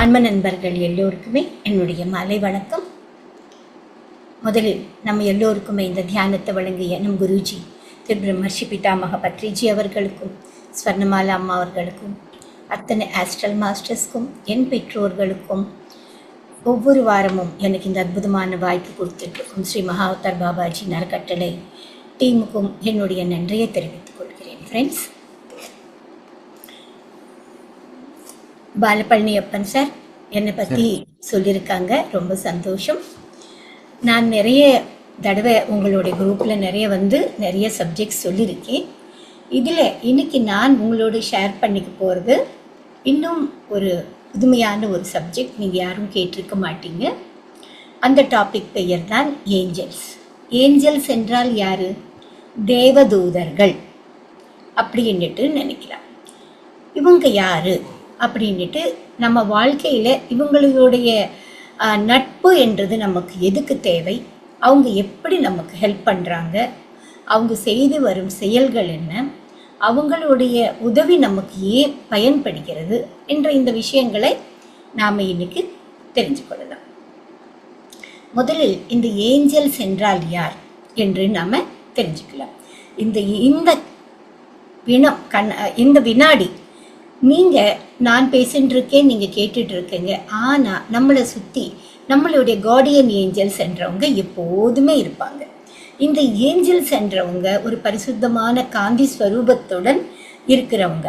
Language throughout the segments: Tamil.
அன்பு நண்பர்கள் எல்லோருக்குமே என்னுடைய மாலை வணக்கம். முதலில் நம்ம எல்லோருக்குமே இந்த தியானத்தை வழங்கிய நம் குருஜி திரு பிரம்மர்ஷி பிதாமக பத்ரிஜி அவர்களுக்கும், ஸ்வர்ணமாலா அம்மா அவர்களுக்கும், அத்தனை ஆஸ்ட்ரல் மாஸ்டர்ஸ்க்கும், என் பெற்றோர்களுக்கும், ஒவ்வொரு வாரமும் எனக்கு இந்த அற்புதமான வாய்ப்பு கொடுத்துருக்கும் ஸ்ரீ மகாவதார் பாபாஜி நரக்கட்டளை டீமுக்கும் என்னுடைய நன்றியை தெரிவித்துக் கொள்கிறேன். ஃப்ரெண்ட்ஸ், பாலபழனியப்பன் சார் என்னை பற்றி சொல்லியிருக்காங்க, ரொம்ப சந்தோஷம். நான் நிறைய தடவை உங்களுடைய குரூப்பில் நிறைய சப்ஜெக்ட்ஸ் சொல்லியிருக்கேன். இதில் இன்னைக்கு நான் உங்களோட ஷேர் பண்ணிக்க போகிறது இன்னும் ஒரு புதுமையான ஒரு சப்ஜெக்ட். நீங்கள் யாரும் கேட்டிருக்க மாட்டீங்க. அந்த டாபிக் பெயர் தான் ஏஞ்சல்ஸ். ஏஞ்சல்ஸ் என்றால் யார்? தேவதூதர்கள் அப்படின்ட்டு நினைக்கலாம். இவங்க யார் அப்படின்ட்டு நம்ம வாழ்க்கையில் இவங்களுடைய நட்பு என்றது நமக்கு எதுக்கு தேவை, அவங்க எப்படி நமக்கு ஹெல்ப் பண்ணுறாங்க, அவங்க செய்து வரும் செயல்கள் என்ன, அவங்களுடைய உதவி நமக்கு ஏன் பயன்படுகிறது என்ற இந்த விஷயங்களை நாம் இன்னைக்கு தெரிஞ்சுக்கொள்ளலாம். முதலில் இந்த ஏஞ்சல்ஸ் என்றால் யார் என்று நாம் தெரிஞ்சுக்கலாம். இந்த வினாடி நீங்கள் நான் பேசிட்டு இருக்கேன், நீங்கள் கேட்டுட்டு இருக்கீங்க. ஆனால் நம்மளை சுற்றி நம்மளுடைய கார்டியன் ஏஞ்சல்ஸ் என்றவங்க எப்போதுமே இருப்பாங்க. இந்த ஏஞ்சல்ஸ் என்றவங்க ஒரு பரிசுத்தமான காந்தி ஸ்வரூபத்துடன் இருக்கிறவங்க.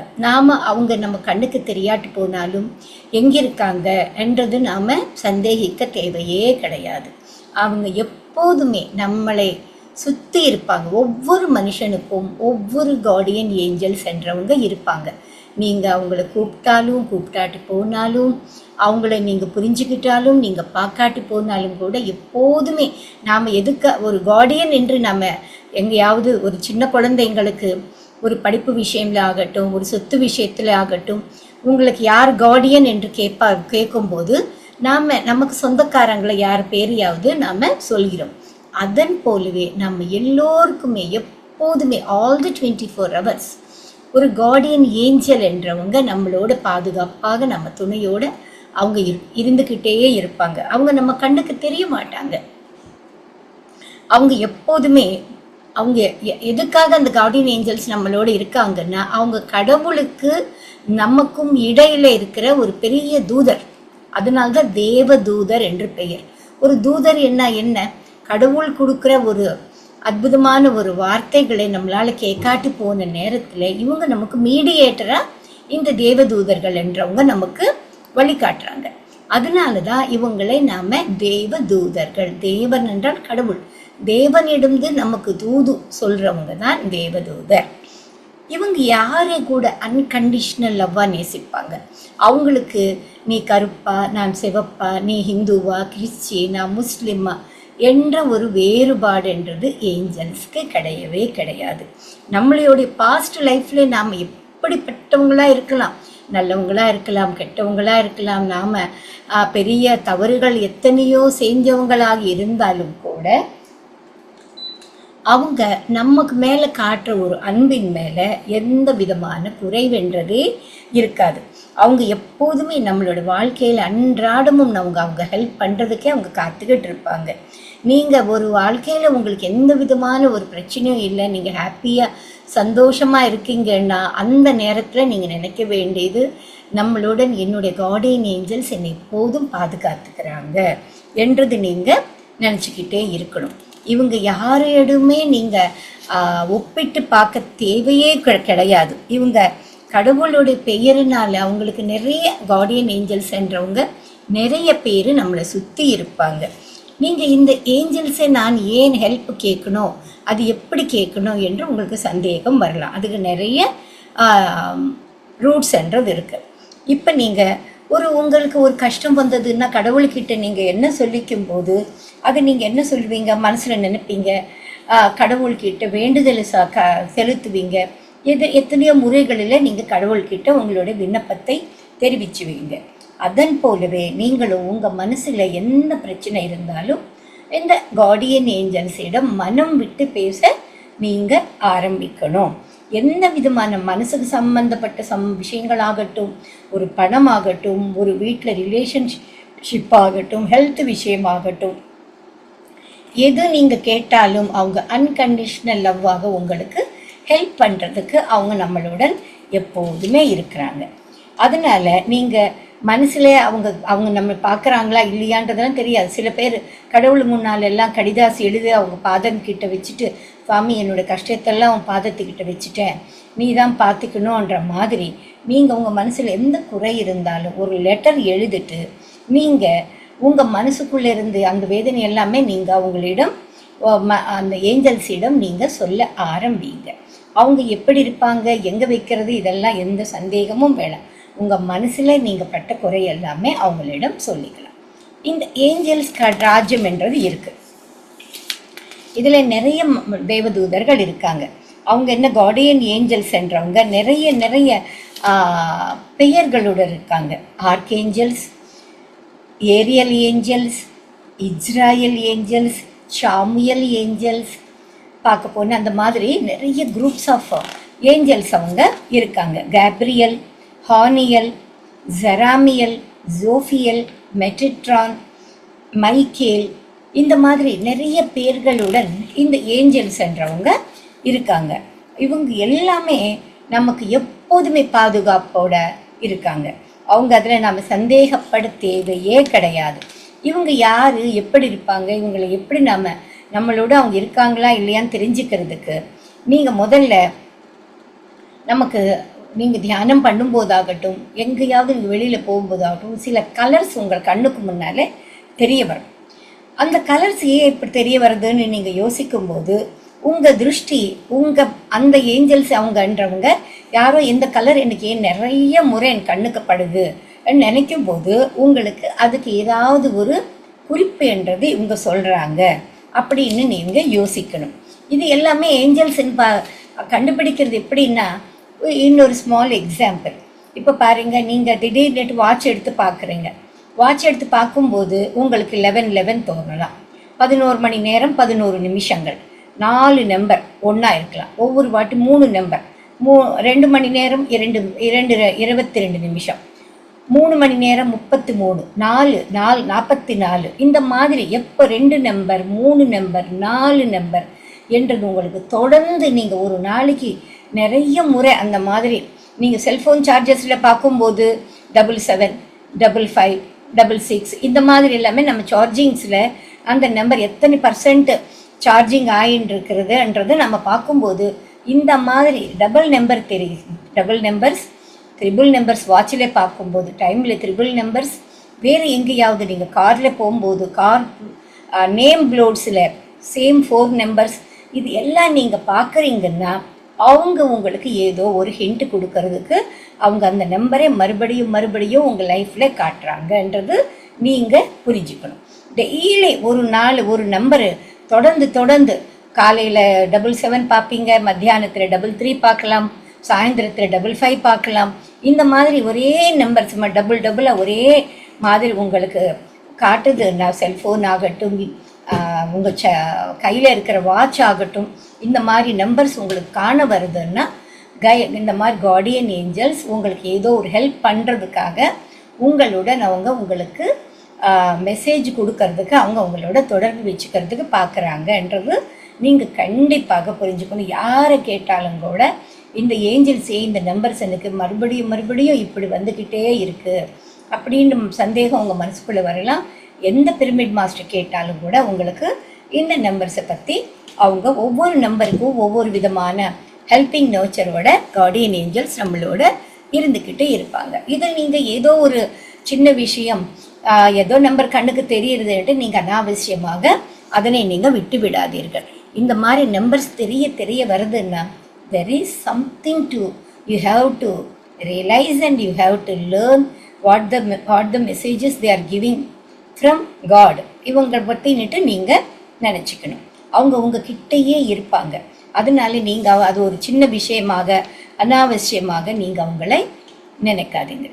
அவங்க நம்ம கண்ணுக்கு தெரியாட்டு போனாலும் எங்கே இருக்காங்க என்றது நாம் சந்தேகிக்க தேவையே கிடையாது. அவங்க எப்போதுமே நம்மளை சுற்றி இருப்பாங்க. ஒவ்வொரு மனுஷனுக்கும் ஒவ்வொரு கார்டியன் ஏஞ்சல்ஸ் என்றவங்க இருப்பாங்க. நீங்கள் அவங்கள கூப்பிட்டாட்டு போனாலும், அவங்கள நீங்கள் புரிஞ்சுக்கிட்டாலும், நீங்கள் பார்க்காட்டு போனாலும் கூட எப்போதுமே நாம் ஒரு கார்டியன் என்று நம்ம எங்கேயாவது ஒரு சின்ன குழந்தைங்களுக்கு ஒரு படிப்பு விஷயத்தில் ஆகட்டும், ஒரு சொத்து விஷயத்தில் ஆகட்டும், உங்களுக்கு யார் கார்டியன் என்று கேட்கும்போது நமக்கு சொந்தக்காரங்களை யார் பேரையாவது நாம் சொல்கிறோம். அதன் போலவே நம்ம எல்லோருக்குமே எப்போதுமே ஆல் தி 24 hours ஒரு கார்டியன் ஏஞ்சல் என்றவங்க நம்மளோட பாதுகாப்பாக நம்ம துணையோட அவங்க இருந்துக்கிட்டே இருப்பாங்க. அவங்க நம்ம கண்ணுக்கு தெரிய மாட்டாங்க. அவங்க எப்போதுமே எதுக்காக அந்த கார்டியன் ஏஞ்சல்ஸ் நம்மளோட இருக்காங்கன்னா, அவங்க கடவுளுக்கு நமக்கும் இடையில இருக்கிற ஒரு பெரிய தூதர். அதனால்தான் தேவ தூதர் என்று பெயர். ஒரு தூதர் என்ன கடவுள் கொடுக்குற ஒரு அற்புதமான ஒரு வார்த்தைகளை நம்மளால கேட்காட்டி போன நேரத்தில் இவங்க நமக்கு மீடியேட்டரா இந்த தேவதூதர்கள் என்றவங்க நமக்கு வழிகாட்டுறாங்க. அதனால தான் இவங்களை நாம தேவதூதர்கள், தேவன் என்றால் கடவுள், தேவனிடந்து நமக்கு தூது சொல்றவங்க தான் தேவதூதர். இவங்க யாரை கூட அன்கண்டிஷனல் லவ்வா நேசிப்பாங்க. அவங்களுக்கு நீ கருப்பா, நான் சிவப்பா, நீ ஹிந்துவா, கிறிஸ்டியனா, முஸ்லிமா என்ற ஒரு வேறுபாடு என்றது ஏஞ்சல்ஸ்க்கு கிடையவே கிடையாது. நம்மளுடைய பாஸ்ட் லைஃப்ல நாம் எப்படிப்பட்டவங்களாக இருக்கலாம், நல்லவங்களாக இருக்கலாம், கெட்டவங்களாக இருக்கலாம், நாம் பெரிய தவறுகள் எத்தனையோ செஞ்சவங்களாக இருந்தாலும் கூட அவங்க நமக்கு மேலே காட்டுற ஒரு அன்பின் மேலே எந்த விதமான குறைவென்றதே இருக்காது. அவங்க எப்போதுமே நம்மளோட வாழ்க்கையில் அன்றாடமும் அவங்க ஹெல்ப் பண்ணுறதுக்கே அவங்க காத்துக்கிட்டு இருப்பாங்க. நீங்கள் ஒரு வாழ்க்கையில் உங்களுக்கு எந்த விதமான ஒரு பிரச்சனையும் இல்லை, நீங்கள் ஹாப்பியாக சந்தோஷமாக இருக்கீங்கன்னா அந்த நேரத்தில் நீங்கள் நினைக்க வேண்டியது, நம்மளுடன் என்னுடைய கார்டியன் ஏஞ்சல்ஸ் என்னை எப்போதும் பாதுகாத்துக்கிறாங்க என்றது நீங்கள் நினச்சிக்கிட்டே இருக்கணும். இவங்க யாரையுமே நீங்கள் ஒப்பிட்டு பார்க்க தேவையே கிடையாது. இவங்க கடவுளுடைய பெயரினால் அவங்களுக்கு நிறைய கார்டியன் ஏஞ்சல்ஸ் என்றவங்க நிறைய பேர் நம்மளை சுற்றி இருப்பாங்க. நீங்கள் இந்த ஏஞ்சல்ஸை நான் ஏன் ஹெல்ப் கேட்கணும், அது எப்படி கேட்கணும் என்று உங்களுக்கு சந்தேகம் வரலாம். அதுக்கு நிறைய ரூட்ஸ் என்றது இருக்குது. இப்போ நீங்கள் உங்களுக்கு ஒரு கஷ்டம் வந்ததுன்னா கடவுள்கிட்ட நீங்கள் என்ன சொல்லிக்கும் போது அதை நீங்கள் என்ன சொல்லுவீங்க, மனசில் நினைப்பீங்க, கடவுள்கிட்ட வேண்டுதலை செலுத்துவீங்க. எத்தனையோ முறைகளில் நீங்கள் கடவுள்கிட்ட உங்களுடைய விண்ணப்பத்தை தெரிவிச்சுவீங்க. அதன் போலவே நீங்களும் உங்கள் மனசில் என்ன பிரச்சனை இருந்தாலும் இந்த கார்டியன் ஏஞ்சல்ஸிடம் மனம் விட்டு பேச நீங்கள் ஆரம்பிக்கணும். எந்த விதமான மனசுக்கு சம்பந்தப்பட்ட விஷயங்களாகட்டும், ஒரு பணமாகட்டும், ஒரு வீட்டில் ரிலேஷன்ஷிப் ஆகட்டும், ஹெல்த் விஷயமாகட்டும், எது நீங்கள் கேட்டாலும் அவங்க அன்கண்டிஷ்னல் லவ்வாக உங்களுக்கு ஹெல்ப் பண்ணுறதுக்கு அவங்க நம்மளுடன் எப்போதுமே இருக்கிறாங்க. அதனால் நீங்கள் மனசில் அவங்க அவங்க நம்ம பார்க்குறாங்களா இல்லையான்றதெல்லாம் தெரியாது. சில பேர் கடவுள் முன்னால் எல்லாம் கடிதாசி எழுதி அவங்க பாதம்கிட்ட வச்சுட்டு, சுவாமி என்னோடய கஷ்டத்தெல்லாம் அவன் பாதத்துக்கிட்ட வச்சுட்டேன், நீ தான் பார்த்துக்கணுன்ற மாதிரி நீங்கள் உங்கள் மனசில் எந்த குறை இருந்தாலும் ஒரு லெட்டர் எழுதிட்டு நீங்கள் உங்கள் மனசுக்குள்ளே இருந்து அந்த வேதனை எல்லாமே நீங்கள் அவங்களிடம் அந்த ஏஞ்சல்ஸிடம் நீங்கள் சொல்ல ஆரம்பிங்க. அவங்க எப்படி இருப்பாங்க, எங்கே வைக்கிறது, இதெல்லாம் எந்த சந்தேகமும் வேணாம். உங்கள் மனசில் நீங்கள் பட்ட குறை எல்லாமே அவங்களிடம் சொல்லிக்கலாம். இந்த ஏஞ்சல்ஸ் ராஜ்யம் என்றது இருக்குது. இதில் நிறைய தேவதூதர்கள் இருக்காங்க. அவங்க என்ன கார்டியன் ஏஞ்சல்ஸ் என்றவங்க நிறைய பெயர்களோடு இருக்காங்க. Archangels, Ariel angels, Israel angels, Samuel angels, பார்க்க போனால் அந்த மாதிரி நிறைய குரூப்ஸ் ஆஃப் ஏஞ்சல்ஸ் அவங்க இருக்காங்க. கேப்ரியல், ஹானியல், ஜெராமியல், ஜோஃபியல், மெட்ரிட்ரான், மைக்கேல், இந்த மாதிரி நிறைய பேர்களுடன் இந்த ஏஞ்சல்ஸ் என்றவங்க இருக்காங்க. இவங்க எல்லாமே நமக்கு எப்போதுமே பாதுகாப்போட இருக்காங்க. அவங்க அதில் நாம் சந்தேகப்பட தேவையே கிடையாது. இவங்க யார், எப்படி இருப்பாங்க, இவங்களை எப்படி நம்மளோட அவங்க இருக்காங்களா இல்லையான்னு தெரிஞ்சுக்கிறதுக்கு நீங்கள் முதல்ல நமக்கு நீங்கள் தியானம் பண்ணும்போதாகட்டும், எங்கேயாவது நீங்கள் வெளியில் போகும்போதாகட்டும், சில கலர்ஸ் உங்கள் கண்ணுக்கு முன்னாலே தெரிய வரும். அந்த கலர்ஸ் ஏன் இப்படி தெரிய வருதுன்னு நீங்கள் யோசிக்கும்போது உங்கள் திருஷ்டி அந்த ஏஞ்சல்ஸ் அவங்கன்றவங்க யாரோ இந்த கலர் எனக்கு ஏன் நிறைய முறை என் கண்ணுக்கு படுது நினைக்கும் போது உங்களுக்கு அதுக்கு ஏதாவது ஒரு குறிப்பு என்றது இவங்க சொல்கிறாங்க அப்படின்னு நீங்கள் யோசிக்கணும். இது எல்லாமே ஏஞ்சல்ஸ்ன்னு கண்டுபிடிக்கிறது எப்படின்னா, இன்னொரு ஸ்மால் எக்ஸாம்பிள். இப்போ பாருங்கள், நீங்கள் திடீர்னு வாட்ச் எடுத்து பார்க்குறீங்க. வாட்ச் எடுத்து பார்க்கும்போது உங்களுக்கு 11:11 தோணலாம். 11 மணி நேரம் 11 நிமிஷங்கள், 4 நம்பர் ஒன்றா இருக்கலாம். ஒவ்வொரு வாட்டி 3 நம்பர், 2 மணி நேரம் 22 நிமிஷம், 3 மணி நேரம் 33, 4 44. இந்த மாதிரி எப்போ 2 நம்பர் 3 நம்பர் 4 நம்பர் என்றது உங்களுக்கு தொடர்ந்து நீங்கள் ஒரு நாளைக்கு நிறைய முறை அந்த மாதிரி நீங்கள் செல்ஃபோன் சார்ஜஸில் பார்க்கும்போது 77, 55, 66 இந்த மாதிரி எல்லாமே நம்ம சார்ஜிங்ஸில் அந்த நம்பர் எத்தனை % சார்ஜிங் ஆகின்னு இருக்கிறதுன்றது நம்ம பார்க்கும்போது இந்த மாதிரி டபுள் நம்பர் தெரியும். டபுள் நம்பர்ஸ், ட்ரிபிள் நம்பர்ஸ் வாட்சில் பார்க்கும்போது டைமில் ட்ரிபிள் நம்பர்ஸ், வேறு எங்கேயாவது நீங்கள் காரில் போகும்போது கார் நேம் போர்ட்ஸில் சேம் 4 நம்பர்ஸ், இது எல்லாம் நீங்கள் பார்க்குறீங்கன்னா அவங்க உங்களுக்கு ஏதோ ஒரு ஹிண்ட் கொடுக்கறதுக்கு அவங்க அந்த நம்பரை மறுபடியும் உங்கள் லைஃப்பில் காட்டுறாங்கன்றது நீங்கள் புரிஞ்சுக்கணும். டெய்லி ஒரு நம்பரு தொடர்ந்து காலையில் 77 பார்ப்பீங்க, மத்தியானத்தில் 33 பார்க்கலாம், சாயந்தரத்தில் 55 பார்க்கலாம். இந்த மாதிரி ஒரே நம்பர்ஸ் டபுளாக ஒரே மாதிரி உங்களுக்கு காட்டுதுன்னா, செல்ஃபோன் ஆகட்டும், உங்கள் கையில் இருக்கிற வாட்ச் ஆகட்டும், இந்த மாதிரி நம்பர்ஸ் உங்களுக்கு காண வருதுன்னா இந்த மாதிரி கார்டியன் ஏஞ்சல்ஸ் உங்களுக்கு ஏதோ ஒரு ஹெல்ப் பண்ணுறதுக்காக உங்களுடன் அவங்க உங்களுக்கு மெசேஜ் கொடுக்கறதுக்கு அவங்க அவங்களோட தொடர்பு வச்சுக்கிறதுக்கு பார்க்குறாங்கன்றது நீங்கள் கண்டிப்பாக புரிஞ்சுக்கணும். யாரை கேட்டாலும் கூட இந்த ஏஞ்சல்ஸே இந்த நம்பர்ஸ் எனக்கு மறுபடியும் இப்படி வந்துக்கிட்டே இருக்குது அப்படின்னு சந்தேகம் உங்கள் மனசுக்குள்ளே வரலாம். எந்த பிரமிட் மாஸ்டர் கேட்டாலும் கூட உங்களுக்கு இந்த நம்பர்ஸை பற்றி அவங்க ஒவ்வொரு நம்பருக்கும் ஒவ்வொரு விதமான ஹெல்பிங் நேச்சரோட கார்டியன் ஏஞ்சல்ஸ் நம்மளோட இருந்துக்கிட்டே இருப்பாங்க. இதை நீங்கள் ஏதோ ஒரு சின்ன விஷயம் ஏதோ நம்பர் கண்ணுக்கு தெரியுறதுன்ட்டு நீங்கள் அனாவசியமாக அதனை நீங்கள் விட்டு விடாதீர்கள். இந்த மாதிரி நம்பர்ஸ் தெரிய வருதுன்னா there is something to you have to realize and you have to learn what the messages they are giving from God. இவங்களை பற்றின்னுட்டு நீங்கள் நினச்சிக்கணும். அவங்க உங்ககிட்டயே இருப்பாங்க. அதனால நீங்கள் அது ஒரு சின்ன விஷயமாக அனாவசியமாக நீங்கள் அவங்களை நினைக்காதீங்க.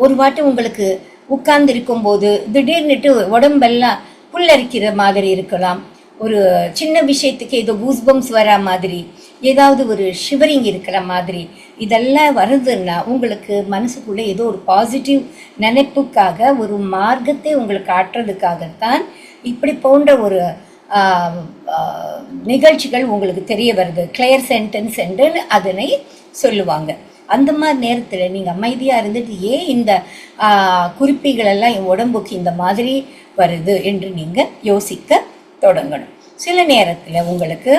ஒரு வாட்டி உங்களுக்கு உட்கார்ந்து இருக்கும்போது திடீர்னுட்டு உடம்பெல்லாம் புல்லரிக்கிற மாதிரி இருக்கலாம். ஒரு சின்ன விஷயத்துக்கு ஏதோ கூஸ்பம்ஸ் வரா மாதிரி, ஏதாவது ஒரு ஷிவரிங் இருக்கிற மாதிரி இதெல்லாம் வருதுன்னா உங்களுக்கு மனசுக்குள்ளே ஏதோ ஒரு பாசிட்டிவ் நினைப்புக்காக ஒரு மார்க்கத்தை உங்களுக்கு காட்டுறதுக்காகத்தான் இப்படி போன்ற ஒரு நிகழ்ச்சிகள் உங்களுக்கு தெரிய வருது. கிளியர் சென்டென்ஸ் என்று அதனை சொல்லுவாங்க. அந்த மாதிரி நேரத்தில் நீங்கள் அமைதியாக இருந்துட்டு ஏன் இந்த குறிப்புகளெல்லாம் என் உடம்புக்கு இந்த மாதிரி வருது என்று நீங்கள் யோசிக்க தொடங்கணும். சில நேரத்தில் உங்களுக்கு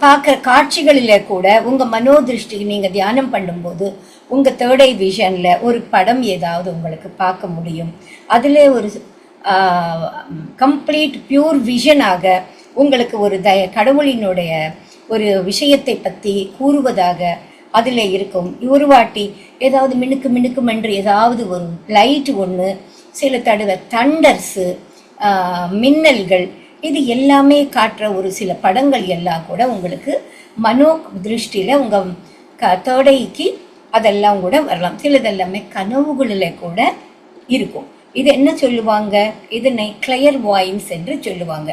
பார்க்குற காட்சிகளில் கூட உங்கள் மனோதிருஷ்டிக்கு நீங்கள் தியானம் பண்ணும்போது உங்கள் தேர்ட் ஐ விஷனில் ஒரு படம் ஏதாவது உங்களுக்கு பார்க்க முடியும். அதில் ஒரு கம்ப்ளீட் பியூர் விஷனாக உங்களுக்கு ஒரு கடவுளினுடைய ஒரு விஷயத்தை பற்றி கூறுவதாக அதில் இருக்கும். ஒரு வாட்டி ஏதாவது மினுக்கு மினுக்குமென்று ஏதாவது ஒரு லைட் ஒன்று, சில தடவை தண்டர்ஸு, மின்னல்கள், இது எல்லாமே காட்டுற ஒரு சில படங்கள் எல்லாம் கூட உங்களுக்கு மனோ திருஷ்டியில் உங்கள் தேடைக்கு அதெல்லாம் கூட வரலாம். சிலதெல்லாமே கனவுகளில் கூட இருக்கும். இது என்ன சொல்லுவாங்க? இதனை கிளியர் வாயின்ஸ் என்று சொல்லுவாங்க.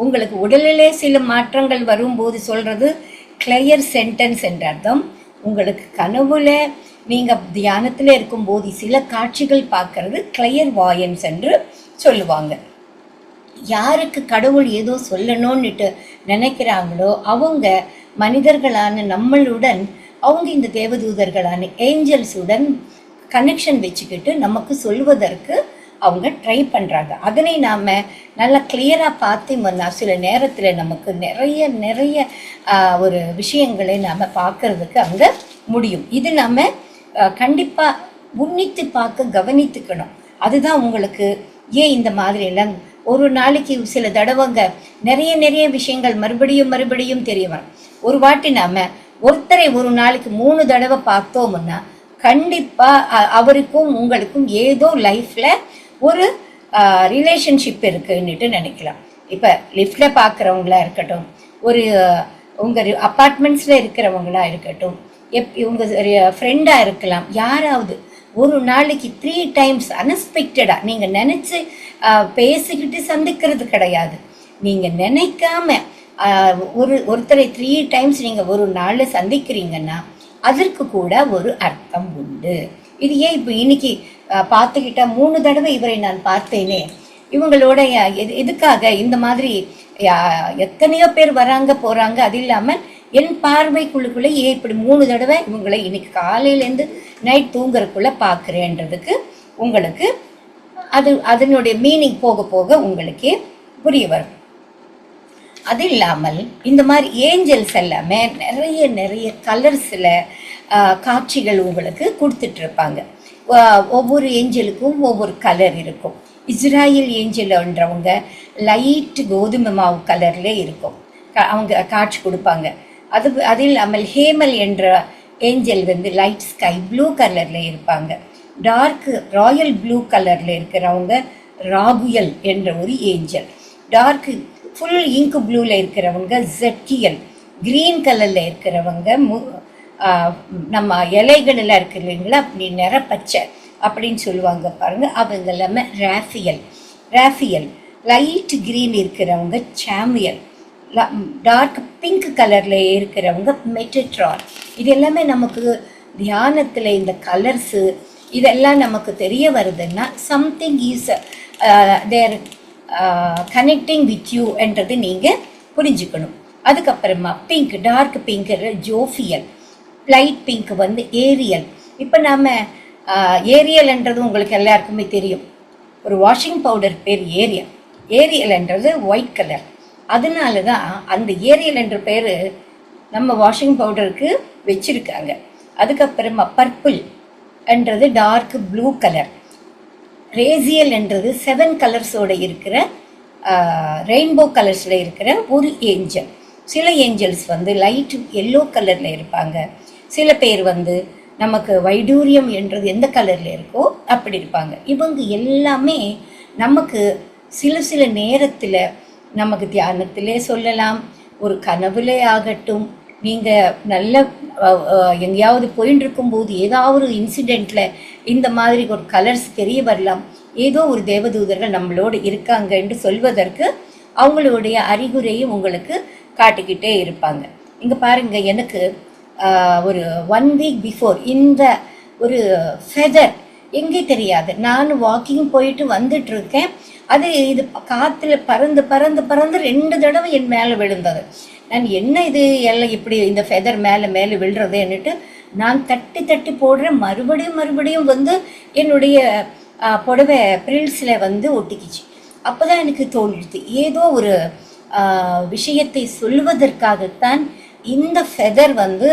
உங்களுக்கு உடலிலே சில மாற்றங்கள் வரும்போது சொல்கிறது கிளியர் சென்டென்ஸ் என்ற அர்த்தம். உங்களுக்கு கனவுல நீங்கள் தியானத்தில் இருக்கும்போது சில காட்சிகள் பார்க்கறது கிளியர் வாயன்ஸ் என்று சொல்லுவாங்க. யாருக்கு கடவுள் ஏதோ சொல்லணும்னுட்டு நினைக்கிறாங்களோ அவங்க மனிதர்களான நம்மளுடன், அவங்க இந்த தேவதூதர்களான ஏஞ்சல்ஸுடன் கனெக்ஷன் வச்சுக்கிட்டு நமக்கு சொல்வதற்கு அவங்க ட்ரை பண்ணுறாங்க. அதனை நாம் நல்லா கிளியராக பார்த்தோம்னா சில நேரத்தில் நமக்கு நிறைய ஒரு விஷயங்களை நாம் பார்க்கறதுக்கு அங்கே முடியும். இது நாம் கண்டிப்பாக உன்னித்து பார்க்க கவனித்துக்கணும். அதுதான் உங்களுக்கு ஏன் இந்த மாதிரி எல்லாம் ஒரு நாளைக்கு சில தடவைங்க நிறைய விஷயங்கள் மறுபடியும் தெரிய வரும். ஒரு வாட்டி நாம் ஒருத்தரை ஒரு நாளைக்கு 3 தடவை பார்த்தோம்னா கண்டிப்பாக அவருக்கும் உங்களுக்கும் ஏதோ லைஃப்பில் ஒரு ரிலேஷன்ஷிப் இருக்குன்னுட்டு நினைக்கலாம். இப்போ லிஃப்டில் பார்க்குறவங்களா இருக்கட்டும், ஒரு உங்கள் அப்பார்ட்மெண்ட்ஸில் இருக்கிறவங்களா இருக்கட்டும், உங்கள் ஃப்ரெண்டாக இருக்கலாம், யாராவது ஒரு நாளைக்கு 3 டைம்ஸ் அன்எக்ஸ்பெக்டடாக நீங்கள் நினச்சி பேசிக்கிட்டு சந்திக்கிறது கிடையாது. நீங்கள் நினைக்காம ஒருத்தரை 3 டைம்ஸ் நீங்கள் ஒரு நாளில் சந்திக்கிறீங்கன்னா அதற்கு கூட ஒரு அர்த்தம் உண்டு. இது ஏன் இப்போ இன்னைக்கு பார்த்துக்கிட்டா 3 தடவை இவரை நான் பார்த்தேனே, இவங்களோட எதுக்காக இந்த மாதிரி எத்தனையோ பேர் வராங்க போகிறாங்க, அது இல்லாமல் என் பார்வைக்குள்ளுக்குள்ளே ஏன் இப்படி 3 தடவை இவங்களை இன்னைக்கு காலையிலேருந்து நைட் தூங்குறதுக்குள்ளே பார்க்குறேன்றதுக்கு உங்களுக்கு அதனுடைய மீனிங் போக போக உங்களுக்கே புரிய வரும். அது இல்லாமல் இந்த மாதிரி ஏஞ்சல்ஸ் எல்லாமே நிறைய கலர்ஸில் காட்சிகள் உங்களுக்கு கொடுத்துட்ருப்பாங்க. ஒவ்வொரு ஏஞ்சலுக்கும் ஒவ்வொரு கலர் இருக்கும். இஸ்ராயல் ஏஞ்சல்ன்றவங்க லைட் கோதுமை மாவு கலர்ல இருக்கும், அவங்க காட்சி கொடுப்பாங்க. அது இல்லாமல் ஹேமல் என்ற ஏஞ்சல் லைட் ஸ்கை ப்ளூ கலர்ல இருப்பாங்க. டார்க் ராயல் ப்ளூ கலர்ல இருக்கிறவங்க ராகுயல் என்ற ஒரு ஏஞ்சல். டார்க் ஃபுல் இங்கு ப்ளூவில் இருக்கிறவங்க ஜெக்கியல். க்ரீன் கலரில் இருக்கிறவங்க நம்ம இலைகளில் இருக்கு இல்லைங்களா, அப்படி நிறப்பச்சை அப்படின்னு சொல்லுவாங்க பாருங்க, அவங்க எல்லாமே ராஃபியல். லைட் க்ரீன் இருக்கிறவங்க சாமியல். டார்க் பிங்க் கலரில் இருக்கிறவங்க மெட்டட்ரான். இது எல்லாமே நமக்கு தியானத்தில் இந்த கலர்ஸு இதெல்லாம் நமக்கு தெரிய வருதுன்னா something is there connecting with you என்றது நீங்கள் புரிஞ்சுக்கணும். அதுக்கப்புறமா pink, dark pink Jophiel, light pink Ariel. இப்போ நாம் ஏரியல்ன்றது உங்களுக்கு எல்லாருக்குமே தெரியும். ஒரு வாஷிங் பவுடர் பேர் ஏரியல்ன்றது ஒயிட் கலர். அதனால தான் அந்த ஏரியல் என்ற பேர் நம்ம வாஷிங் பவுடருக்கு வச்சுருக்காங்க. அதுக்கப்புறமா பர்பிள் என்றது டார்க் ப்ளூ கலர். ரேசியல் என்றது 7 கலர்ஸோடு இருக்கிற ரெயின்போ கலர்ஸில் இருக்கிற ஒரு ஏஞ்சல். சில ஏஞ்சல்ஸ் லைட் எல்லோ கலரில் இருப்பாங்க. சில பேர் நமக்கு வைடூரியம் என்றது எந்த கலரில் இருக்கோ அப்படி இருப்பாங்க. இவங்க எல்லாமே நமக்கு சில நேரத்தில் நமக்கு தியானத்திலே சொல்லலாம், ஒரு கனவுலே ஆகட்டும், நீங்கள் நல்ல எங்கேயாவது போயின்னு இருக்கும்போது ஏதாவது ஒரு இன்சிடெண்ட்டில் இந்த மாதிரி ஒரு கலர்ஸ் தெரிய வரலாம். ஏதோ ஒரு தேவதூதர்கள் நம்மளோடு இருக்காங்க என்று சொல்வதற்கு அவங்களுடைய அறிகுறியும் உங்களுக்கு காட்டிக்கிட்டே இருப்பாங்க. இங்கே பாருங்க, எனக்கு ஒரு 1 வீக் பிஃபோர் இந்த ஒரு ஃபெதர் எங்கே தெரியாது, நான் வாக்கிங் போயிட்டு வந்துட்டு இருக்கேன், அது இது காற்றுல பறந்து பறந்து பறந்து 2 தடவை என் மேலே விழுந்தது. நான் என்ன இது எல்லாம் இப்படி இந்த ஃபெதர் மேலே மேலே விழுறதுன்னுட்டு நான் தட்டி தட்டி போடுறேன், மறுபடியும் மறுபடியும் வந்து என்னுடைய புடவை ப்ரில்ஸில் வந்து ஒட்டிக்கிச்சு. அப்போ தான் எனக்கு தோன்றுது, ஏதோ ஒரு விஷயத்தை சொல்வதற்காகத்தான் இந்த ஃபெதர் வந்து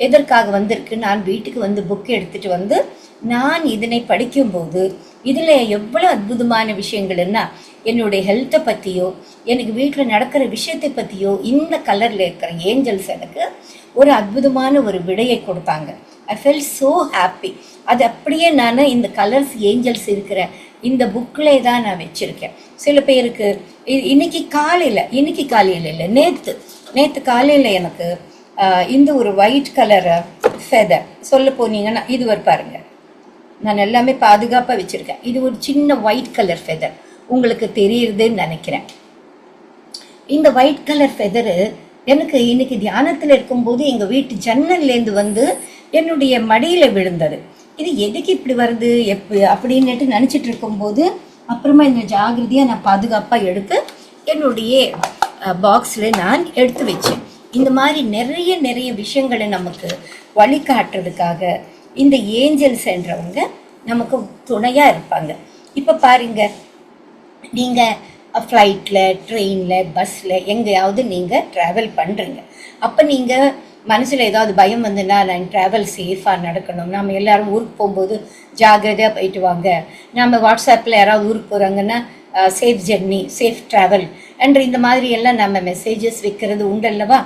எதற்காக வந்திருக்கு. நான் வீட்டுக்கு வந்து புக் எடுத்துகிட்டு வந்து நான் இதனை படிக்கும்போது இதில் எவ்வளோ அற்புதமான விஷயங்கள்னா, என்னுடைய ஹெல்த்தை பற்றியோ எனக்கு வீட்டில் நடக்கிற விஷயத்தை பற்றியோ இந்த கலரில் இருக்கிற ஏஞ்சல்ஸ் எனக்கு ஒரு அற்புதமான ஒரு விடையை கொடுத்தாங்க. ஐ ஃபெல் ஸோ ஹாப்பி. அது அப்படியே நான் இந்த கலர்ஸ் ஏஞ்சல்ஸ் இருக்கிற இந்த புக்கிலே தான் நான் வச்சுருக்கேன். சில பேருக்கு இன்னைக்கு காலையில் இல்லை, நேற்று காலையில் எனக்கு இந்த ஒரு ஒயிட் கலர் ஃபெதர் சொல்ல போனீங்கன்னா இது ஒரு பாருங்கள், நான் எல்லாமே பாதுகாப்பாக வச்சுருக்கேன். இது ஒரு சின்ன ஒயிட் கலர் ஃபெதர், உங்களுக்கு தெரியுதுன்னு நினைக்கிறேன். இந்த ஒயிட் கலர் ஃபெதரு எனக்கு இன்னைக்கு தியானத்தில் இருக்கும்போது எங்கள் வீட்டு ஜன்னல்லேருந்து வந்து என்னுடைய மடியில் விழுந்தது. இது எதுக்கு இப்படி வருது அப்படின்னுட்டு நினச்சிட்டு இருக்கும்போது அப்புறமா இந்த ஜாகிரதையாக நான் பாதுகாப்பாக எடுத்து என்னுடைய பாக்ஸில் நான் எடுத்து வச்சேன். இந்த மாதிரி நிறைய விஷயங்களை நமக்கு வழிகாட்டுறதுக்காக இந்த ஏஞ்சல்ஸ் என்றவங்க நமக்கு துணையாக இருப்பாங்க. இப்போ பாருங்க, நீங்கள் ஃப்ளைட்டில், ட்ரெயினில், பஸ்ஸில் எங்கேயாவது நீங்கள் ட்ராவல் பண்ணுறீங்க. அப்போ நீங்கள் மனசில் ஏதாவது பயம் வந்துன்னா, நான் ட்ராவல் சேஃபாக நடக்கணும், நம்ம எல்லோரும் ஊருக்கு போகும்போது ஜாகிரதையாக போயிட்டு வாங்க, நம்ம வாட்ஸ்அப்பில் யாராவது ஊருக்கு போகிறாங்கன்னா சேஃப் ஜெர்னி, சேஃப் ட்ராவல் என்ற இந்த மாதிரி எல்லாம் நம்ம மெசேஜஸ் வைக்கிறது உண்டல்லவா.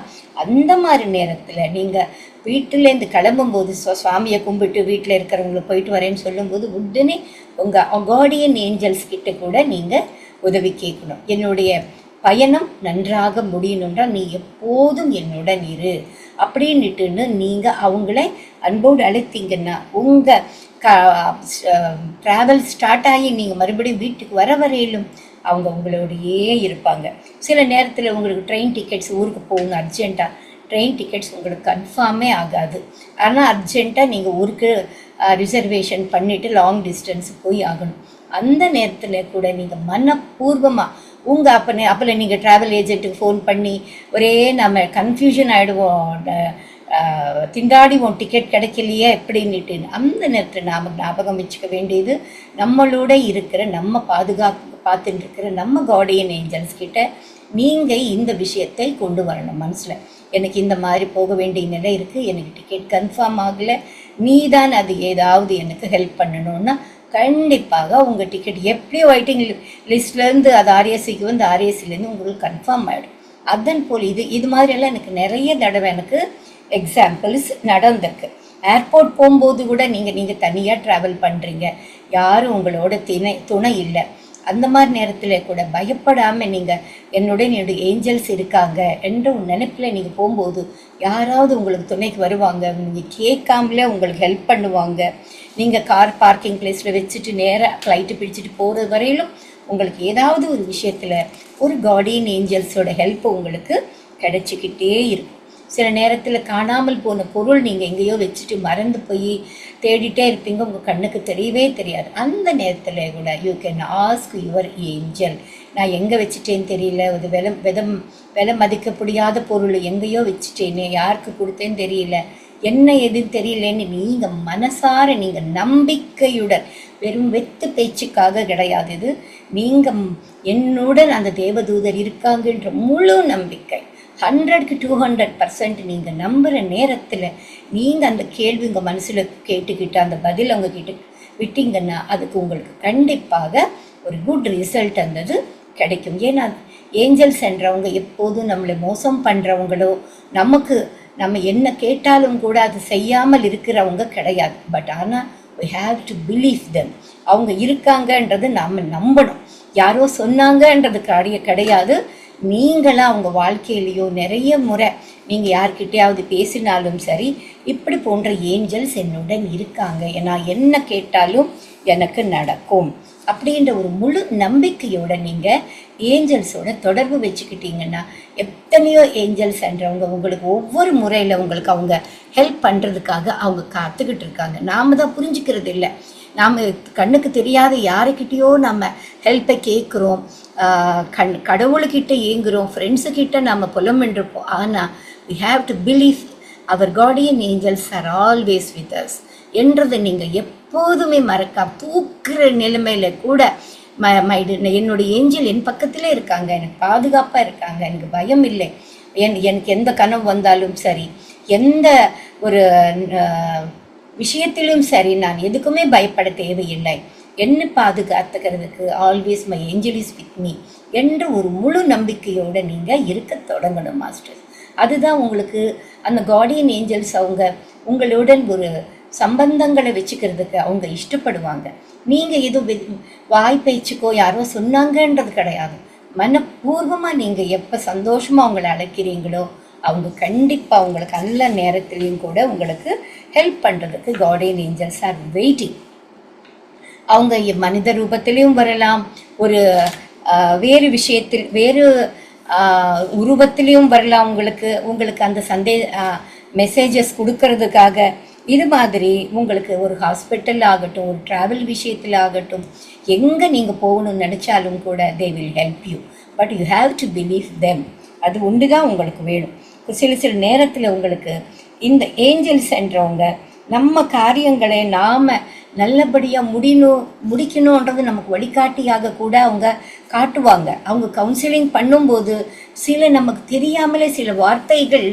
அந்த மாதிரி நேரத்தில் நீங்கள் வீட்டிலேருந்து கிளம்பும்போது சுவாமியை கும்பிட்டு வீட்டில் இருக்கிறவங்களை போயிட்டு வரேன்னு சொல்லும்போது உடனே உங்கள் கார்டியன் ஏஞ்சல்ஸ் கிட்ட கூட நீங்கள் உதவி கேட்கணும். என்னுடைய பயணம் நன்றாக முடியணுன்றால் நீ எப்போதும் என்னுடன் இரு அப்படின்னுட்டுன்னு நீங்கள் அவங்கள அன்போடு அழைத்தீங்கன்னா உங்கள் ட்ராவல் ஸ்டார்ட் ஆகி நீங்கள் மறுபடியும் வீட்டுக்கு வர வரையிலும் அவங்க உங்களோடையே இருப்பாங்க. சில நேரத்தில் உங்களுக்கு ட்ரெயின் டிக்கெட்ஸ் ஊருக்கு போகணும் அர்ஜெண்ட்டாக, ட்ரெயின் டிக்கெட்ஸ் உங்களுக்கு கன்ஃபார்மே ஆகாது. ஆனால் அர்ஜெண்ட்டாக நீங்கள் ஊருக்கு ரிசர்வேஷன் பண்ணிவிட்டு லாங் டிஸ்டன்ஸ் போய் ஆகணும். அந்த நேரத்தில் கூட நீங்கள் மனப்பூர்வமாக உங்கள் அப்போ நீங்கள் ட்ராவல் ஏஜென்ட்டுக்கு ஃபோன் பண்ணி ஒரே நம்ம கன்ஃபியூஷன் ஆகிடுவோம், திண்டாடிவோம், டிக்கெட் கிடைக்கலையே எப்படின்னுட்டு. அந்த நேரத்தில் நாம் ஞாபகம் வச்சுக்க வேண்டியது நம்மளோட இருக்கிற, நம்ம பார்த்துட்டு இருக்கிற நம்ம கார்டியன் ஏஞ்சல்ஸ் கிட்ட நீங்கள் இந்த விஷயத்தை கொண்டு வரணும் மனசில். எனக்கு இந்த மாதிரி போக வேண்டிய நிலை இருக்குது, எனக்கு டிக்கெட் கன்ஃபார்ம் ஆகலை, நீ தான் அது ஏதாவது எனக்கு ஹெல்ப் பண்ணணும்னா கண்டிப்பாக உங்கள் டிக்கெட் எப்படியோ வெயிட்டிங் லிஸ்ட்லேருந்து அது ஆர்ஏசிக்கு வந்து ஆர்ஏசிலேருந்து உங்களுக்கு கன்ஃபார்ம் ஆகிடும். அதன் போல் இது மாதிரியெல்லாம் எனக்கு நிறைய தடவை எனக்கு எக்ஸாம்பிள்ஸ் நடந்திருக்கு. ஏர்போர்ட் போகும்போது கூட நீங்கள் தனியாக ட்ராவல் பண்ணுறீங்க, யாரும் உங்களோட துணை இல்லை, அந்த மாதிரி நேரத்தில் கூட பயப்படாமல் நீங்கள் என்னுடைய ஏஞ்சல்ஸ் இருக்காங்க என்ற நினைப்பில் நீங்கள் போகும்போது யாராவது உங்களுக்கு துணைக்கு வருவாங்க, நீங்கள் கேட்காமலே உங்களுக்கு ஹெல்ப் பண்ணுவாங்க. நீங்கள் கார் பார்க்கிங் பிளேஸில் வச்சுட்டு நேராக ஃப்ளைட்டு பிடிச்சிட்டு போகிறது வரையிலும் உங்களுக்கு ஏதாவது ஒரு விஷயத்தில் ஒரு கார்டியன் ஏஞ்சல்ஸோட ஹெல்ப் உங்களுக்கு கிடைச்சிக்கிட்டே இருக்கும். சில நேரத்தில் காணாமல் போன பொருள் நீங்கள் எங்கேயோ வச்சுட்டு மறந்து போய் தேடிட்டே இருப்பீங்க, உங்கள் கண்ணுக்கு தெரியவே தெரியாது. அந்த நேரத்தில் கூட you can ask your angel, நான் எங்கே வச்சுட்டேன்னு தெரியல, ஒரு விலை மதிக்க முடியாத பொருள் எங்கேயோ வச்சுட்டேனே, யாருக்கு கொடுத்தேன்னு தெரியல, என்ன எதுன்னு தெரியலன்னு நீங்கள் மனசார நீங்கள் நம்பிக்கையுடன், வெறும் வெத்து பேச்சுக்காக கிடையாது இது, நீங்கள் என்னுடன் அந்த தேவதூதர் இருக்காங்கன்ற முழு நம்பிக்கை 100க்கு 200% நீங்கள் நம்புகிற நேரத்தில் நீங்கள் அந்த கேள்வி உங்கள் மனசில் கேட்டுக்கிட்டு அந்த பதில் அவங்க கிட்ட விட்டீங்கன்னா அதுக்கு உங்களுக்கு கண்டிப்பாக ஒரு குட் ரிசல்ட் அந்தது கிடைக்கும். ஏன்னா ஏஞ்சல்ஸ் என்றவங்க எப்போதும் நம்மளை மோசம் பண்ணுறவங்களோ, நம்ம என்ன கேட்டாலும் கூட அது செய்யாமல் இருக்கிறவங்க கிடையாது. பட் ஆனால் we have to believe them. அவங்க இருக்காங்கன்றது நாம் நம்பணும். யாரோ சொன்னாங்கன்றது கிடையாது. நீங்களாம் அவங்க வாழ்க்கையிலையோ நிறைய முறை நீங்கள் யார்கிட்டையாவது பேசினாலும் சரி, இப்படி போன்ற ஏஞ்சல்ஸ் என்னுடன் இருக்காங்க, நான் என்ன கேட்டாலும் எனக்கு நடக்கும் அப்படின்ற ஒரு முழு நம்பிக்கையோட நீங்கள் ஏஞ்சல்ஸோட தொடர்பு வச்சுக்கிட்டீங்கன்னா எத்தனையோ ஏஞ்சல்ஸ்ன்றவங்க உங்களுக்கு ஒவ்வொரு முறையில் உங்களுக்கு அவங்க ஹெல்ப் பண்ணுறதுக்காக அவங்க காத்துக்கிட்டு இருக்காங்க. நாம் தான் புரிஞ்சுக்கிறது இல்லை. நாம் கண்ணுக்கு தெரியாத யாருக்கிட்டேயோ நம்ம ஹெல்ப்பை கேட்குறோம், கடவுள்கிட்ட ஏங்குறோம், ஃப்ரெண்ட்ஸுக்கிட்ட நம்ம புலம்பென்றிருப்போம். ஆனால் we have to believe our guardian angels are always with us என்றதை நீங்கள் எப்போதுமே மறக்காம தூக்குற நிலைமையில கூட என்னுடைய ஏஞ்சல் என் பக்கத்திலே இருக்காங்க, எனக்கு பாதுகாப்பாக இருக்காங்க, எனக்கு பயம் இல்லை, எனக்கு எந்த கனவு வந்தாலும் சரி, எந்த ஒரு விஷயத்திலும் சரி, நான் எதுக்குமே பயப்பட தேவையில்லை, என்ன பாதுகாத்துக்கிறதுக்கு always my angel is with me என்ற ஒரு முழு நம்பிக்கையோடு நீங்கள் இருக்க தொடங்கணும் மாஸ்டர். அதுதான் உங்களுக்கு அந்த கார்டியன் ஏஞ்சல்ஸ் அவங்க உங்களுடன் ஒரு சம்பந்தங்களை வச்சுக்கிறதுக்கு அவங்க இஷ்டப்படுவாங்க. நீங்கள் எதுவும் வாய் பேச்சுக்கோ யாரோ சொன்னாங்கன்றது கிடையாது. மனப்பூர்வமாக நீங்கள் எப்போ சந்தோஷமாக அவங்கள அழைக்கிறீங்களோ அவங்க கண்டிப்பாக உங்களுக்கு நல்ல நேரத்துலேயும் கூட உங்களுக்கு ஹெல்ப் பண்ணுறதுக்கு கார்டியன் ஏஞ்சல்ஸ் ஆர் வெயிட்டிங். அவங்க மனித ரூபத்திலையும் வரலாம், ஒரு வேறு விஷயத்தில் வேறு உருவத்திலையும் வரலாம். உங்களுக்கு அந்த மெசேஜஸ் கொடுக்கறதுக்காக இது மாதிரி உங்களுக்கு ஒரு ஹாஸ்பிட்டல் ஆகட்டும், ஒரு ட்ராவல் விஷயத்தில் ஆகட்டும், எங்கே நீங்கள் போகணும்னு நினச்சாலும் கூட they will help you. But you have to believe them. அது ஒன்று தான் உங்களுக்கு வேணும். சில நேரத்தில் உங்களுக்கு இந்த ஏஞ்சல்ஸ் என்றவங்க நம்ம காரியங்களை நாம் நல்லபடியாக முடிக்கணுன்றது நமக்கு வழிகாட்டியாக கூட அவங்க காட்டுவாங்க. அவங்க கவுன்சிலிங் பண்ணும்போது சில நமக்கு தெரியாமலே சில வார்த்தைகள்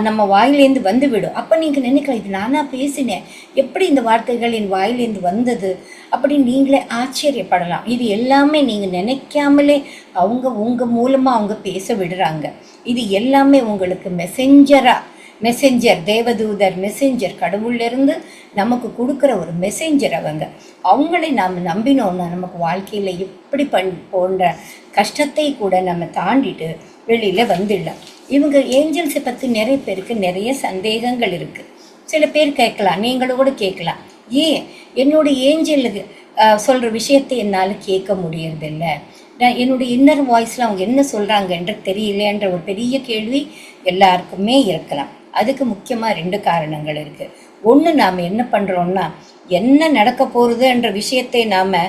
நம்ம வாயிலேருந்து வந்துவிடும். அப்போ நீங்கள் நினைக்கலாம், இது நானாக பேசினேன், எப்படி இந்த வார்த்தைகள் என் வாயிலேருந்து வந்தது அப்படின்னு நீங்களே ஆச்சரியப்படலாம். இது எல்லாமே நீங்கள் நினைக்காமலே அவங்க உங்கள் மூலமாக அவங்க பேச விடுறாங்க. இது எல்லாமே உங்களுக்கு மெசஞ்சர் தேவதூதர், மெசஞ்சர் கடவுள்லேருந்து நமக்கு கொடுக்குற ஒரு மெசஞ்சர். அவங்களை நாம் நம்பினோன்னா நமக்கு வாழ்க்கையில் எப்படி போன்ற கஷ்டத்தை கூட நம்ம தாண்டிட்டு வெளியில் வந்துடலாம். இவங்க ஏஞ்சல்ஸை பற்றி நிறைய பேருக்கு நிறைய சந்தேகங்கள் இருக்குது. சில பேர் கேட்கலாம், நீங்களும் கூட கேட்கலாம், ஏன் என்னுடைய ஏஞ்சலுக்கு சொல்கிற விஷயத்தை என்னால் கேட்க முடியறதில்ல, நான் என்னுடைய இன்னர் வாய்ஸில் அவங்க என்ன சொல்கிறாங்கன்ற தெரியலன்ற ஒரு பெரிய கேள்வி எல்லாருக்குமே இருக்கலாம். அதுக்கு முக்கியமாக 2 காரணங்கள் இருக்குது. ஒன்று, நாம் என்ன பண்ணுறோன்னா என்ன நடக்க போகிறதுன்ற விஷயத்தை நாம்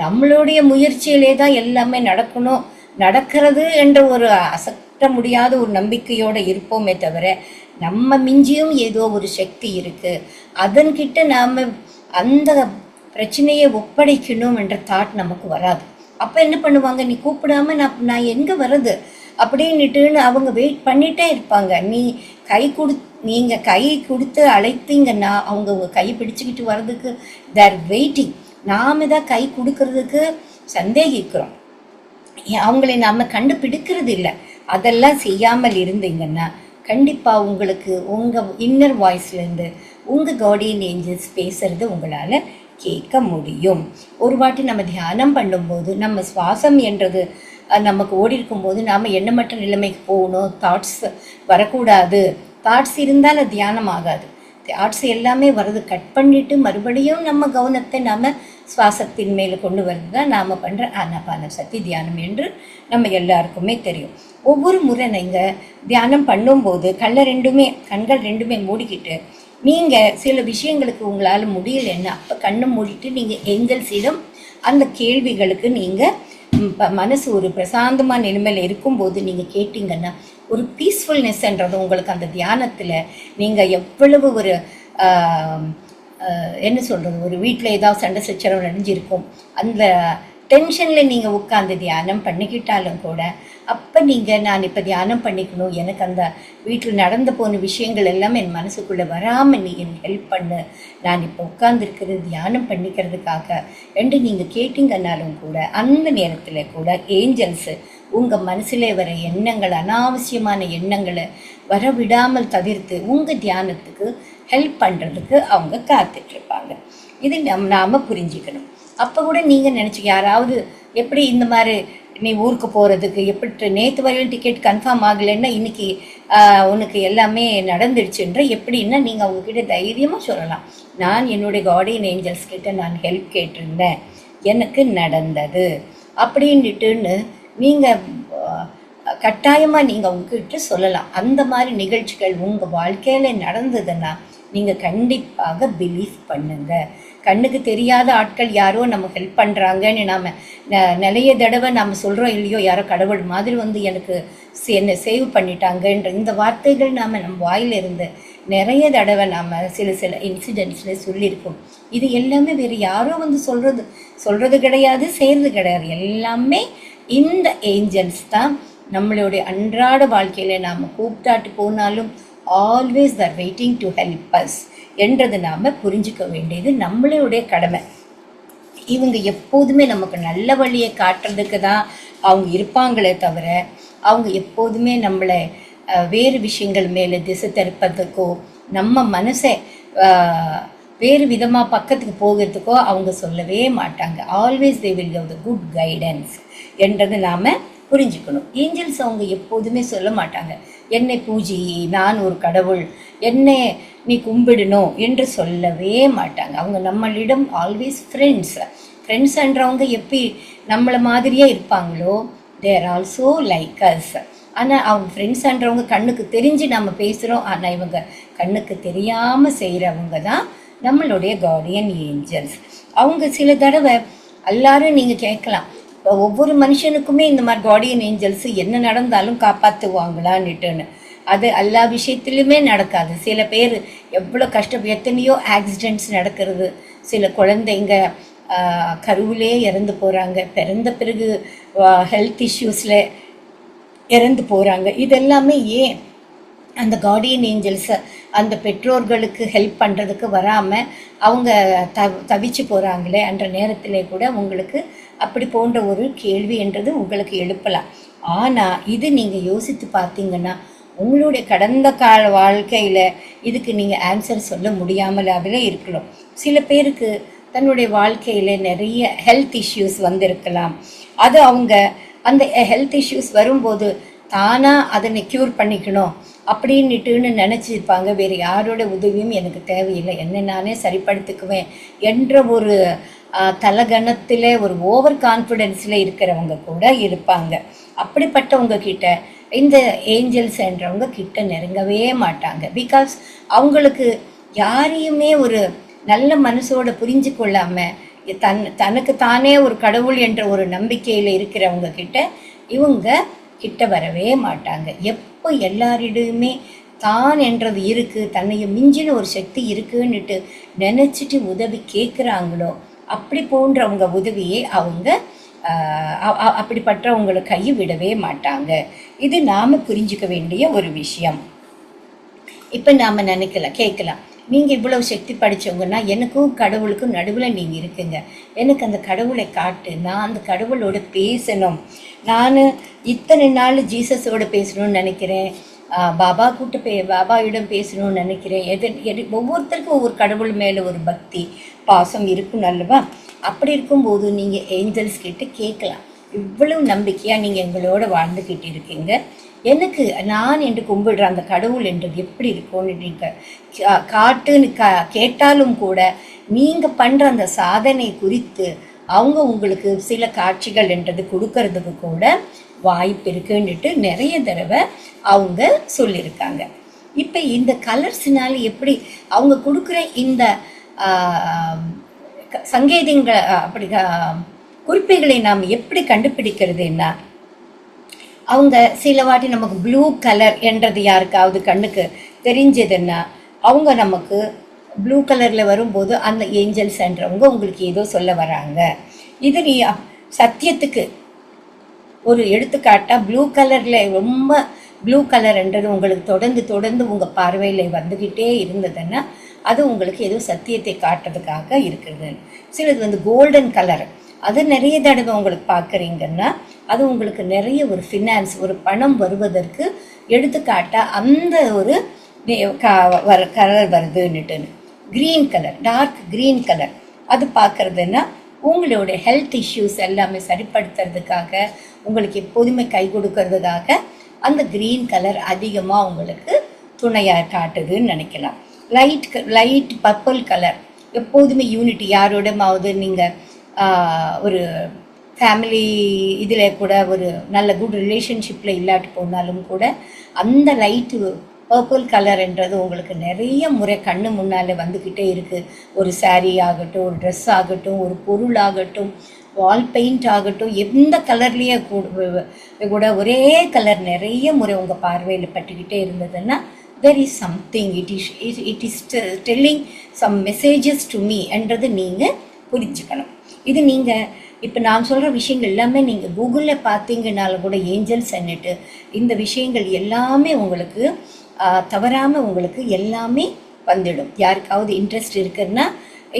நம்மளுடைய முயற்சியிலே தான் எல்லாமே நடக்கிறது என்ற ஒரு அசத்த முடியாத ஒரு நம்பிக்கையோடு இருப்போமே தவிர நம்ம மிஞ்சியும் ஏதோ ஒரு சக்தி இருக்குது, அதன்கிட்ட நாம் அந்த பிரச்சனையை ஒப்படைக்கணும் என்ற தாட் நமக்கு வராது. அப்போ என்ன பண்ணுவாங்க, நீ கூப்பிடாம நான் எங்கே வர்றது அப்படின்னுட்டுன்னு அவங்க வெயிட் பண்ணிகிட்டே இருப்பாங்க. நீங்கள் கை கொடுத்து அழைத்தீங்கன்னா அவங்க உங்கள் கை பிடிச்சிக்கிட்டு வர்றதுக்கு தேர் வெயிட்டிங். நாம் தான் கை கொடுக்கறதுக்கு சந்தேகிக்கிறோம், அவங்களை நாம் கண்டுபிடிக்கிறது இல்லை. அதெல்லாம் செய்யாமல் இருந்தீங்கன்னா கண்டிப்பாக உங்களுக்கு உங்கள் இன்னர் வாய்ஸ்லேருந்து உங்கள் கார்டியன் ஏஞ்சல்ஸ் பேசுகிறது உங்களால் கேட்க முடியும். ஒரு வாட்டி நம்ம தியானம் பண்ணும்போது நம்ம சுவாசம் என்றது நமக்கு ஓடி இருக்கும்போது நாம் எண்ணமற்ற நிலைமைக்கு போகணும், தாட்ஸ் வரக்கூடாது. தாட்ஸ் இருந்தால் அது தியானம் ஆகாது. தாட்ஸ் எல்லாமே வர்றது கட் பண்ணிவிட்டு மறுபடியும் நம்ம கவனத்தை நாம் சுவாசத்தின் மேலே கொண்டு வருது தான் நாம் பண்ணுற ஆனாபான சக்தி தியானம் என்று நம்ம எல்லாருக்குமே தெரியும். ஒவ்வொரு முறை நீங்கள் தியானம் பண்ணும்போது கண்கள் ரெண்டுமே மூடிக்கிட்டு நீங்கள் சில விஷயங்களுக்கு உங்களால் முடியலைன்னா அப்போ கண்ணை மூடிட்டு நீங்கள் ஏஞ்சல்ஸிடம் அந்த கேள்விகளுக்கு நீங்கள் மனசு ஒரு பிரசாந்தமான நிலைமையில் இருக்கும்போது நீங்கள் கேட்டிங்கன்னா ஒரு பீஸ்ஃபுல்னஸ்ன்றது உங்களுக்கு அந்த தியானத்தில் நீங்கள் எவ்வளவு ஒரு என்ன சொல்கிறது, ஒரு வீட்டில் ஏதாவது சண்டை சச்சரவு நடஞ்சிருக்கும், அந்த டென்ஷனில் நீங்கள் உட்காந்து தியானம் பண்ணிக்கிட்டாலும் கூட அப்போ நான் இப்போ தியானம் பண்ணிக்கணும், எனக்கு அந்த வீட்டில் நடந்து போன விஷயங்கள் எல்லாம் என் மனசுக்குள்ளே வராமல் நீ எனக்கு ஹெல்ப் பண்ணு, நான் இப்போ உட்காந்துருக்கிறது தியானம் பண்ணிக்கிறதுக்காக என்று நீங்கள் கேட்டிங்கன்னாலும் கூட அந்த நேரத்தில் கூட ஏஞ்சல்ஸு உங்கள் மனசிலே வர எண்ணங்கள், அனாவசியமான எண்ணங்களை வரவிடாமல் தவிர்த்து உங்கள் தியானத்துக்கு ஹெல்ப் பண்ணுறதுக்கு அவங்க காத்துட்ருப்பாங்க. இது நாம் புரிஞ்சுக்கணும். அப்போ கூட நீங்கள் நினச்சி யாராவது எப்படி இந்த மாதிரி நீ ஊருக்கு போகிறதுக்கு எப்படி நேற்று வரையும் டிக்கெட் கன்ஃபார்ம் ஆகலைன்னா இன்றைக்கி உனக்கு எல்லாமே நடந்துடுச்சுன்ற எப்படின்னா நீங்கள் அவங்கக்கிட்ட தைரியமாக சொல்லலாம், நான் என்னுடைய கார்டியன் ஏஞ்சல்ஸ் கிட்ட நான் ஹெல்ப் கேட்டிருந்தேன், எனக்கு நடந்தது அப்படின்ட்டுன்னு நீங்கள் கட்டாயமாக நீங்கள் உங்ககிட்ட சொல்லலாம். அந்த மாதிரி நிகழ்ச்சிகள் உங்கள் வாழ்க்கையில் நடந்ததுன்னா நீங்கள் கண்டிப்பாக பிலீவ் பண்ணுங்க. கண்ணுக்கு தெரியாத ஆட்கள் யாரோ நம்ம ஹெல்ப் பண்ணுறாங்கன்னு நாம் நிறைய தடவை நம்ம சொல்கிறோம் இல்லையோ, யாரோ கடவுள் மாதிரி வந்து எனக்கு என்னை சேவ் பண்ணிட்டாங்கன்ற இந்த வார்த்தைகள் நாம் நம்ம வாயிலிருந்து நிறைய தடவை நாம் சில இன்சிடென்ட்ஸில் சொல்லியிருக்கோம். இது எல்லாமே வேறு யாரோ வந்து சொல்கிறது கிடையாது, செய்கிறது கிடையாது. எல்லாமே இந்த ஏஞ்சல்ஸ் தான் நம்மளுடைய அன்றாட வாழ்க்கையில் நாம் கூப்பிட்டாட்டு போனாலும் always there waiting to help us என்றது நாம் புரிஞ்சிக்க வேண்டியது நம்மளுடைய கடமை. இவங்க எப்போதுமே நமக்கு நல்ல வழியை காட்டுறதுக்கு தான் அவங்க இருப்பாங்களே தவிர அவங்க எப்போதுமே நம்மளை வேறு விஷயங்கள் மேலே திசை திருப்பதுக்கோ நம்ம மனசை வேறு விதமாக பக்கத்துக்கு போகிறதுக்கோ அவங்க சொல்லவே மாட்டாங்க. Always they will give the good guidance என்றது நாம் புரிஞ்சுக்கணும். ஏஞ்சல்ஸ் அவங்க எப்போதுமே சொல்ல மாட்டாங்க என்னை பூஜி, நான் ஒரு கடவுள், என்னை நீ கும்பிடணும் என்று சொல்லவே மாட்டாங்க. அவங்க நம்மளிடம் ஆல்வேஸ் ஃப்ரெண்ட்ஸ்ன்றவங்க எப்படி நம்மளை மாதிரியே இருப்பாங்களோ தேர் ஆல்சோ லைக் அஸ். ஆனால் அவங்க ஃப்ரெண்ட்ஸ்ன்றவங்க கண்ணுக்கு தெரிஞ்சு நம்ம பேசுகிறோம், ஆனால் இவங்க கண்ணுக்கு தெரியாமல் செய்கிறவங்க தான் நம்மளுடைய கார்டியன் ஏஞ்சல்ஸ். அவங்க சில தடவை எல்லாரும் நீங்கள் கேட்கலாம், ஒவ்வொரு மனுஷனுக்குமே இந்த மாதிரி கார்டியன் ஏஞ்சல்ஸ் என்ன நடந்தாலும் காப்பாற்றுவாங்களான்னுட்டுன்னு. அது எல்லா விஷயத்துலையுமே நடக்காது. சில பேர் எவ்வளோ எத்தனையோ ஆக்சிடெண்ட்ஸ் நடக்கிறது. சில குழந்தைங்க கருவிலே இறந்து போகிறாங்க, பிறந்த பிறகு ஹெல்த் இஷ்யூஸில் இறந்து போகிறாங்க. இதெல்லாமே ஏன் அந்த கார்டியன் ஏஞ்சல்ஸை அந்த பெற்றோர்களுக்கு ஹெல்ப் பண்ணுறதுக்கு வராமல் அவங்க தவிச்சு போகிறாங்களே என்ற நேரத்தில் கூட உங்களுக்கு அப்படி போன்ற ஒரு கேள்வி என்றது உங்களுக்கு எழுப்பலாம். ஆனால் இது நீங்கள் யோசித்து பார்த்தீங்கன்னா உங்களுடைய கடந்த கால வாழ்க்கையில் இதுக்கு நீங்கள் ஆன்சர் சொல்ல முடியாமலாகவே இருக்கலாம். சில பேருக்கு தன்னுடைய வாழ்க்கையில் நிறைய ஹெல்த் இஷ்யூஸ் வந்திருக்கலாம். அது அவங்க அந்த ஹெல்த் இஷ்யூஸ் வரும்போது தானாக அதனை க்யூர் பண்ணிக்கணும் அப்படின்னுட்டுன்னு நினச்சிருப்பாங்க. வேறு யாரோட உதவியும் எனக்கு தேவையில்லை, என்னை நானே சரிப்படுத்திக்குவேன் என்ற ஒரு தலகணத்தில் ஒரு ஓவர் கான்ஃபிடென்ஸில் இருக்கிறவங்க கூட இருப்பாங்க. அப்படிப்பட்டவங்க கிட்ட இந்த ஏஞ்சல்ஸ் என்றவங்க கிட்ட நெருங்கவே மாட்டாங்க. பிகாஸ் அவங்களுக்கு யாரையுமே ஒரு நல்ல மனசோட புரிஞ்சு கொள்ளாமல் தனக்கு தானே ஒரு கடவுள் என்ற ஒரு நம்பிக்கையில் இருக்கிறவங்க கிட்ட இவங்க கிட்ட வரவே மாட்டாங்க. எப்போ எல்லாரிடையுமே தான் என்றது இருக்குது, தன்னையும் மிஞ்சின ஒரு சக்தி இருக்குன்னுட்டு நினச்சிட்டு உதவி கேட்குறாங்களோ அப்படி போன்றவங்க உதவியை அவங்க அப்படிப்பட்டவங்களை கையை விடவே மாட்டாங்க. இது நாம் புரிஞ்சிக்க வேண்டிய ஒரு விஷயம். இப்போ நாம் கேட்கலாம், நீங்கள் இவ்வளவு சக்தி படித்தவங்கன்னா எனக்கும் கடவுளுக்கும் நடுவில் நீங்கள் இருக்குங்க, எனக்கு அந்த கடவுளை காட்டு, நான் அந்த கடவுளோட பேசணும், நான் இத்தனை நாள் ஜீசஸோடு பேசணும்னு நினைக்கிறேன், பாபாவிடம் பேசணும்னு நினைக்கிறேன். ஒவ்வொருத்தருக்கும் ஒவ்வொரு கடவுள் மேலே ஒரு பக்தி பாசம் இருக்கும் அல்லவா? அப்படி இருக்கும்போது நீங்கள் ஏஞ்சல்ஸ் கிட்ட கேட்கலாம், இவ்வளவு நம்பிக்கையாக நீங்கள் எங்களோட வாழ்ந்துக்கிட்டு இருக்கீங்க, எனக்கு நான் என்று கும்பிடுற அந்த கடவுள் என்றது எப்படி இருக்கும்னு நீங்கள் காட்டுன்னு கேட்டாலும் கூட நீங்கள் பண்ணுற அந்த சாதனை குறித்து அவங்க உங்களுக்கு சில காட்சிகள் என்றது கொடுக்கறதுக்கு கூட வாய்ப்பு இருக்குன்னுட்டு நிறைய தடவை அவங்க சொல்லியிருக்காங்க. இப்போ இந்த கலர்ஸ்னால எப்படி அவங்க கொடுக்குற இந்த சங்கேதங்கள் அப்படி குறிப்புகளை நாம் எப்படி கண்டுபிடிக்கிறதுன்னா, அவங்க சில வாட்டி நமக்கு ப்ளூ கலர் என்றது யாருக்காவது கண்ணுக்கு தெரிஞ்சதுன்னா அவங்க நமக்கு ப்ளூ கலரில் வரும்போது அந்த ஏஞ்சல்ஸ் என்றவங்க உங்களுக்கு ஏதோ சொல்ல வராங்க. இது நீ சத்தியத்துக்கு ஒரு எடுத்துக்காட்டாக ப்ளூ கலரில் ரொம்ப ப்ளூ கலர்ன்றது உங்களுக்கு தொடர்ந்து உங்கள் பார்வையில் வந்துக்கிட்டே இருந்ததுன்னா அது உங்களுக்கு ஏதோ சத்தியத்தை காட்டுறதுக்காக இருக்கிறது. சிலது கோல்டன் கலர், அது நிறைய தடவை உங்களுக்கு பார்க்குறீங்கன்னா அது உங்களுக்கு நிறைய ஒரு ஃபினான்ஸ், ஒரு பணம் வருவதற்கு எடுத்துக்காட்டாக அந்த ஒரு கலர் வருதுன்னுட்டுன்னு. Green colour, dark green colour, அது பார்க்குறதுன்னா உங்களுடைய ஹெல்த் இஷ்யூஸ் எல்லாமே சரிப்படுத்துறதுக்காக உங்களுக்கு எப்போதுமே கை கொடுக்கறதுக்காக அந்த க்ரீன் கலர் அதிகமாக உங்களுக்கு துணையாக காட்டுதுன்னு நினைக்கலாம். லைட் பர்பிள் கலர் எப்போதுமே யூனிட்டி, யாரோடமாவது நீங்கள் ஒரு ஃபேமிலி இதில் கூட ஒரு நல்ல குட் ரிலேஷன்ஷிப்பில் இல்லாட்டி போனாலும் கூட அந்த லைட்டு பர்பிள் கலர்ன்றது உங்களுக்கு நிறைய முறை கண்ணு முன்னால் வந்துக்கிட்டே இருக்குது. ஒரு சாரீ ஆகட்டும், ஒரு ட்ரெஸ் ஆகட்டும், ஒரு பொருள் ஆகட்டும், வால் பெயிண்ட் ஆகட்டும், எந்த கலர்லேயே கூட ஒரே கலர் நிறைய முறை உங்கள் பார்வையில் பட்டுக்கிட்டே இருந்ததுன்னா there is something, it is telling some messages to me என்றது நீங்கள் புரிஞ்சுக்கணும். இது நீங்கள் இப்போ நான் சொல்கிற விஷயங்கள் எல்லாமே நீங்கள் கூகுளில் பார்த்தீங்கன்னாலும் கூட ஏஞ்சல்ஸ் என்னட்டு இந்த விஷயங்கள் எல்லாமே உங்களுக்கு தவறாமல் உங்களுக்கு எல்லாமே வந்துடும். யாருக்காவது இன்ட்ரெஸ்ட் இருக்குன்னா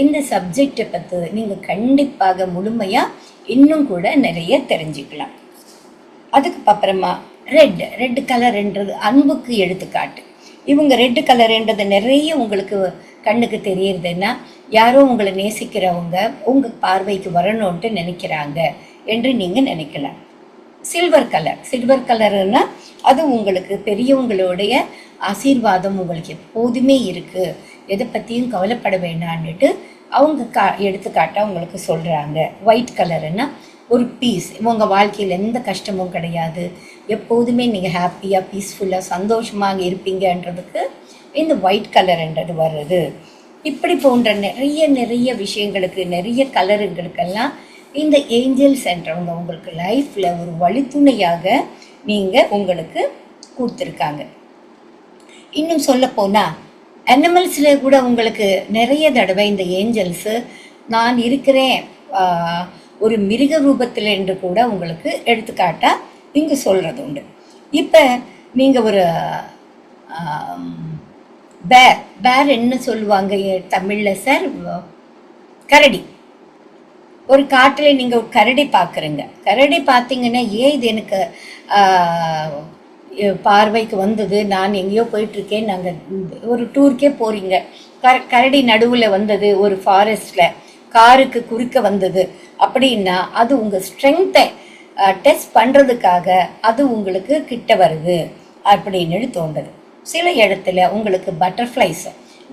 இந்த சப்ஜெக்டை பற்றி நீங்கள் கண்டிப்பாக முழுமையாக இன்னும் கூட நிறைய தெரிஞ்சுக்கலாம். அதுக்கு அப்புறமா ரெட் கலர்ன்றது அன்புக்கு எடுத்துக்காட்டு. இவங்க ரெட் கலர்ன்றது நிறைய உங்களுக்கு கண்ணுக்கு தெரியுறதுன்னா யாரோ உங்களை நேசிக்கிறவங்க உங்கள் பார்வைக்கு வரணும்ன்ட்டு நினைக்கிறாங்க என்று நீங்கள் நினைக்கலாம். சில்வர் கலருன்னா அது உங்களுக்கு பெரியவங்களுடைய ஆசீர்வாதம் உங்களுக்கு எப்போதுமே இருக்குது, எதை பற்றியும் கவலைப்பட வேண்டான்னுட்டு அவங்க எடுத்துக்காட்டாக உங்களுக்கு சொல்கிறாங்க. ஒயிட் கலருன்னா ஒரு பீஸ், உங்கள் வாழ்க்கையில் எந்த கஷ்டமும் கிடையாது, எப்போதுமே நீங்கள் ஹாப்பியாக பீஸ்ஃபுல்லாக சந்தோஷமாக இருப்பீங்கன்றதுக்கு இந்த ஒயிட் கலர்ன்றது வருது. இப்படி போன்ற நிறைய விஷயங்களுக்கு நிறைய கலருங்களுக்கெல்லாம் இந்த ஏஞ்சல்ஸ் என்றவங்க உங்களுக்கு லைஃப்பில் ஒரு வழித்துணையாக நீங்கள் உங்களுக்கு கொடுத்துருக்காங்க. இன்னும் சொல்லப்போனால் அனிமல்ஸில் கூட உங்களுக்கு நிறைய தடவை இந்த ஏஞ்சல்ஸு நான் இருக்கிறேன் ஒரு மிருக ரூபத்தில் என்று கூட உங்களுக்கு எடுத்துக்காட்டாக இங்கே சொல்கிறது உண்டு. இப்போ நீங்கள் ஒரு பேர் என்ன சொல்லுவாங்க தமிழில் சார்? கரடி. ஒரு காட்டில் நீங்கள் ஒரு கரடி பார்க்குறீங்க. கரடி பார்த்தீங்கன்னா ஏன் இது எனக்கு பார்வைக்கு வந்தது, நான் எங்கேயோ போயிட்டுருக்கேன், நாங்கள் ஒரு டூருக்கே போகிறீங்க, கரடி நடுவில் வந்தது, ஒரு ஃபாரஸ்டில் காருக்கு குறுக்க வந்தது அப்படின்னா அது உங்கள் ஸ்ட்ரென்த்தை டெஸ்ட் பண்ணுறதுக்காக அது உங்களுக்கு கிட்ட வருது அப்படின்னு தோன்றுது. சில இடத்துல உங்களுக்கு பட்டர்ஃப்ளைஸ்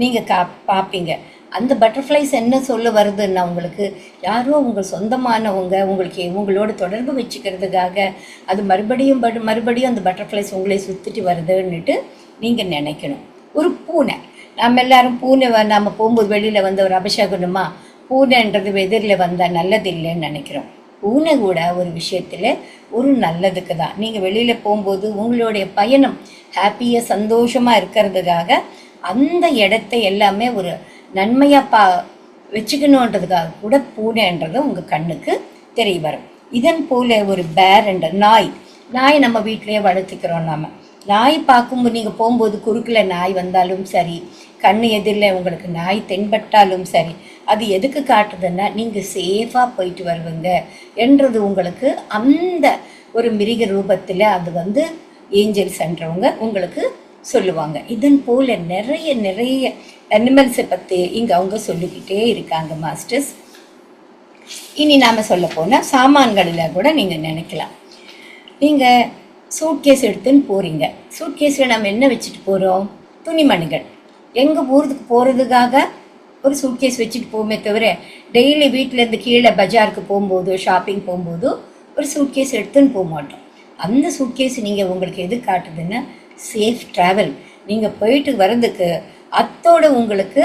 நீங்கள் பார்ப்பீங்க. அந்த பட்டர்ஃப்ளைஸ் என்ன சொல்ல வருதுன்னா உங்களுக்கு யாரோ உங்கள் சொந்தமானவங்க உங்களுக்கு உங்களோட தொடர்பு வச்சுக்கிறதுக்காக அது மறுபடியும் அந்த பட்டர்ஃப்ளைஸ் உங்களை சுற்றிட்டு வருதுன்னுட்டு நீங்கள் நினைக்கணும். ஒரு பூனை, நம்ம எல்லாரும் பூனை நாம் போகும்போது வெளியில் வந்த ஒரு அபிஷேகணுமா, பூனைன்றது எதிரில் வந்தால் நல்லது இல்லைன்னு நினைக்கிறோம். பூனை கூட ஒரு விஷயத்தில் ஒரு நல்லதுக்கு தான். நீங்கள் வெளியில் போகும்போது உங்களுடைய பயணம் ஹாப்பியாக சந்தோஷமாக இருக்கிறதுக்காக அந்த இடத்தை எல்லாமே ஒரு நன்மையாக வச்சுக்கணுன்றதுக்காக கூட பூனைன்றது உங்கள் கண்ணுக்கு தெரிய வரும். இதன் போல் ஒரு பேர் என்ற நாய் நம்ம வீட்டிலையே வளர்த்துக்கிறோம். நாய் பார்க்கும்போது நீங்கள் போகும்போது குறுக்கில் நாய் வந்தாலும் சரி, கண்ணு எதிரில் உங்களுக்கு நாய் தென்பட்டாலும் சரி, அது எதுக்கு காட்டுதுன்னா நீங்கள் சேஃபாக போயிட்டு வருவீங்க என்றது உங்களுக்கு அந்த ஒரு மிருக ரூபத்தில் அது ஏஞ்சல்ஸ்ன்றவங்க உங்களுக்கு சொல்லுவாங்க. இதன் போல் நிறைய அனிமல்ஸை பற்றி இங்கே அவங்க சொல்லிக்கிட்டே இருக்காங்க மாஸ்டர்ஸ். இனி நாம் சொல்ல போனால் சாமான்களில் கூட நீங்கள் நினைக்கலாம். நீங்கள் சூட்கேஸ் எடுத்துன்னு போகிறீங்க. சூட்கேஸில் நம்ம என்ன வச்சுட்டு போகிறோம்? துணிமணிகள். எங்கே போகிறதுக்காக ஒரு சூட்கேஸ் வச்சுட்டு போமே தவிர டெய்லி வீட்டிலேருந்து கீழே பஜாருக்கு போகும்போது ஷாப்பிங் போகும்போது ஒரு சூட்கேஸ் எடுத்துன்னு போக மாட்டோம். அந்த சூட்கேஸ் நீங்கள் உங்களுக்கு எது காட்டுதுன்னா சேஃப் ட்ராவல், நீங்கள் போயிட்டு வர்றதுக்கு அத்தோடு உங்களுக்கு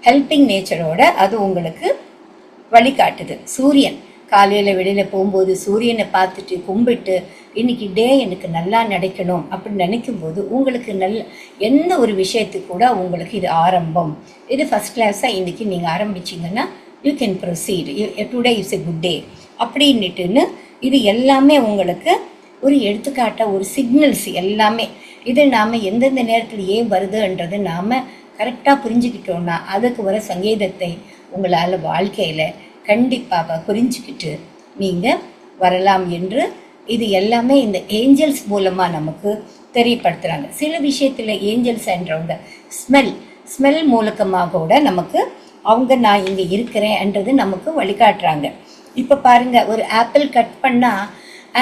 ஹெல்பிங் நேச்சரோட அது உங்களுக்கு வழிகாட்டுது. சூரியன் காலையில் வெளியில் போகும்போது சூரியனை பார்த்துட்டு கும்பிட்டு இன்றைக்கி டே எனக்கு நல்லா நடக்கணும் அப்படின்னு நினைக்கும்போது உங்களுக்கு எந்த ஒரு விஷயத்துக்கு கூட உங்களுக்கு இது ஆரம்பம், இது ஃபஸ்ட் கிளாஸாக இன்றைக்கி நீங்கள் ஆரம்பிச்சிங்கன்னா you can proceed, today is a good day அப்படின்னுட்டுன்னு இது எல்லாமே உங்களுக்கு ஒரு எடுத்துக்காட்டாக ஒரு சிக்னல்ஸ் எல்லாமே. இது நாம் எந்தெந்த நேரத்தில் ஏன் வருதுன்றது நாம் கரெக்டாக புரிஞ்சுக்கிட்டோன்னா அதுக்கு வர சங்கீதத்தை உங்களால் வாழ்க்கையில் கண்டிப்பாக புரிஞ்சுக்கிட்டு நீங்கள் வரலாம் என்று இது எல்லாமே இந்த ஏஞ்சல்ஸ் மூலமாக நமக்கு தெரியப்படுத்துகிறாங்க. சில விஷயத்தில் ஏஞ்சல்ஸ் என்றவங்க ஸ்மெல் மூலமாக கூட நமக்கு அவங்க நான் இங்கே இருக்கிறேன்ன்றது நமக்கு வழிகாட்டுறாங்க. இப்போ பாருங்கள், ஒரு ஆப்பிள் கட் பண்ணால்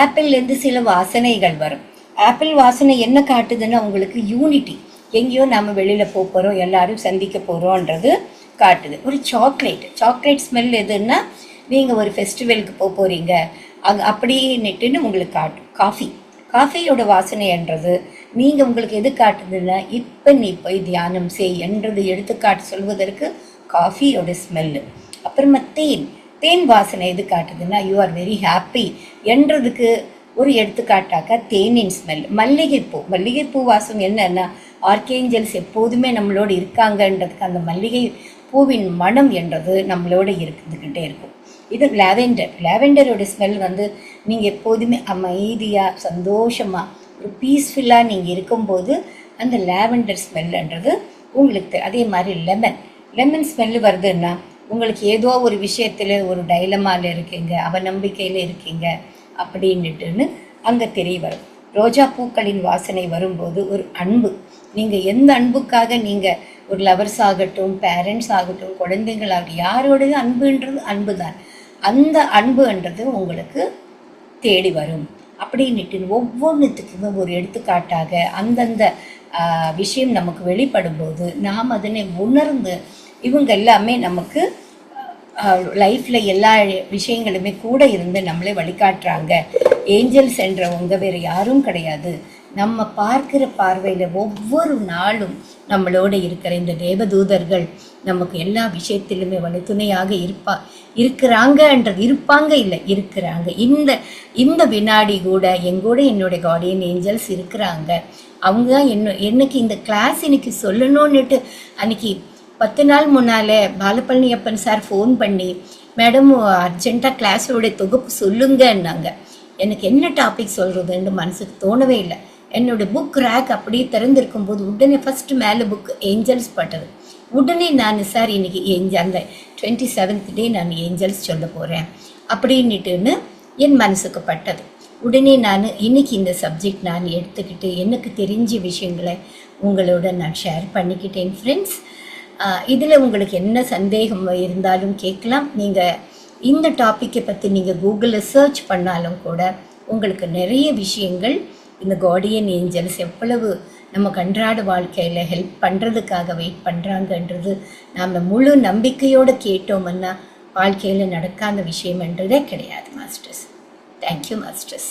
ஆப்பிள்லேருந்து சில வாசனைகள் வரும். ஆப்பிள் வாசனை என்ன காட்டுதுன்னா உங்களுக்கு யூனிட்டி, எங்கேயோ நம்ம வெளியில் போகிறோம், எல்லாரும் சந்திக்க போகிறோன்றது காட்டுது. ஒரு சாக்லேட் ஸ்மெல் எதுன்னா நீங்கள் ஒரு ஃபெஸ்டிவலுக்கு போக போகிறீங்க அப்படின்னுட்டுன்னு உங்களுக்கு காட்டும். காஃபியோட வாசனைன்றது நீங்கள் உங்களுக்கு எது காட்டுதுன்னா இப்போ நீ போய் தியானம் செய் என்றது எடுத்துக்காட்டு சொல்வதற்கு காஃபியோட ஸ்மெல்லு. அப்புறமா தேன் வாசனை எது காட்டுதுன்னா யூ ஆர் வெரி ஹாப்பி என்றதுக்கு ஒரு எடுத்துக்காட்டாக்க தேனின் ஸ்மெல். மல்லிகைப்பூ வாசம் என்னன்னா ஆர்கேஞ்சல்ஸ் எப்போதுமே நம்மளோடு இருக்காங்கன்றதுக்கு அந்த மல்லிகை பூவின் மனம் என்றது நம்மளோட இருந்துக்கிட்டே இருக்கும். இது லாவெண்டரோட ஸ்மெல் நீங்கள் எப்போதுமே அமைதியாக சந்தோஷமாக ஒரு பீஸ்ஃபுல்லாக நீங்கள் இருக்கும்போது அந்த லாவெண்டர் ஸ்மெல்லுன்றது உங்களுக்கு. அதே மாதிரி லெமன் ஸ்மெல்லு வருதுன்னா உங்களுக்கு ஏதோ ஒரு விஷயத்தில் ஒரு டைலமாவில் இருக்கீங்க, அவநம்பிக்கையில் இருக்கீங்க அப்படின்னுட்டுன்னு அங்கே தெரிய வரும். ரோஜா பூக்களின் வாசனை வரும்போது ஒரு அன்பு. நீங்கள் எந்த அன்புக்காக நீங்கள் ஒரு லவர்ஸ் ஆகட்டும், பேரண்ட்ஸ் ஆகட்டும், குழந்தைங்களாகட்டும், யாரோடது அன்பு தான். அந்த அன்புன்றது உங்களுக்கு தேடி வரும் அப்படின்னுட்டு ஒவ்வொன்றுத்துக்குமே ஒரு எடுத்துக்காட்டாக அந்தந்த விஷயம் நமக்கு வெளிப்படும்போது நாம் அதனை உணர்ந்து இவங்க எல்லாமே நமக்கு லைஃப்பில் எல்லா விஷயங்களுமே கூட இருந்து நம்மளே வழிகாட்டுறாங்க. ஏஞ்சல்ஸ் என்றவங்க வேறு யாரும் கிடையாது. நம்ம பார்க்கிற பார்வையில் ஒவ்வொரு நாளும் நம்மளோட இருக்கிற இந்த தேவதூதர்கள் நமக்கு எல்லா விஷயத்திலுமே வழித்துணையாக இருக்கிறாங்க. இந்த வினாடி கூட எங்கூட என்னுடைய கார்டியன் ஏஞ்சல்ஸ் இருக்கிறாங்க. அவங்க தான் என்னைக்கு இந்த கிளாஸ் இன்னைக்கு சொல்லணும்னுட்டு அன்னைக்கு 10 நாள் முன்னால் பாலபழனியப்பன் சார் ஃபோன் பண்ணி, மேடம் அர்ஜென்ட்டாக கிளாஸோட தொகுப்பு சொல்லுங்கன்னாங்க. எனக்கு என்ன டாபிக் சொல்கிறதுன்னு மனசுக்கு தோணவே இல்லை. என்னோடய புக் ரேக் அப்படியே திறந்திருக்கும் போது உடனே ஃபஸ்ட்டு மேலே புக் ஏஞ்சல்ஸ் பட்டது. உடனே நான் சார் இன்னைக்கு அந்த 27th டே நான் ஏஞ்சல்ஸ் சொல்ல போகிறேன் அப்படின்னுட்டுன்னு என் மனசுக்கு பட்டது. உடனே நான் இன்னைக்கு இந்த சப்ஜெக்ட் நான் எடுத்துக்கிட்டு எனக்கு தெரிஞ்ச விஷயங்களை உங்களோட நான் ஷேர் பண்ணிக்கிட்டேன் ஃப்ரெண்ட்ஸ். இதில் உங்களுக்கு என்ன சந்தேகம் இருந்தாலும் கேட்கலாம். நீங்கள் இந்த டாப்பிக்கை பற்றி நீங்கள் கூகுளில் சர்ச் பண்ணாலும் கூட உங்களுக்கு நிறைய விஷயங்கள் இந்த கார்டியன் ஏஞ்சல்ஸ் எவ்வளவு நம்ம அன்றாட வாழ்க்கையில் ஹெல்ப் பண்ணுறதுக்காக வெயிட் பண்ணுறாங்கன்றது நாம் முழு நம்பிக்கையோடு கேட்டோம்னா வாழ்க்கையில் நடக்காத விஷயம்ன்றதே கிடையாது மாஸ்டர்ஸ். Thank you masters.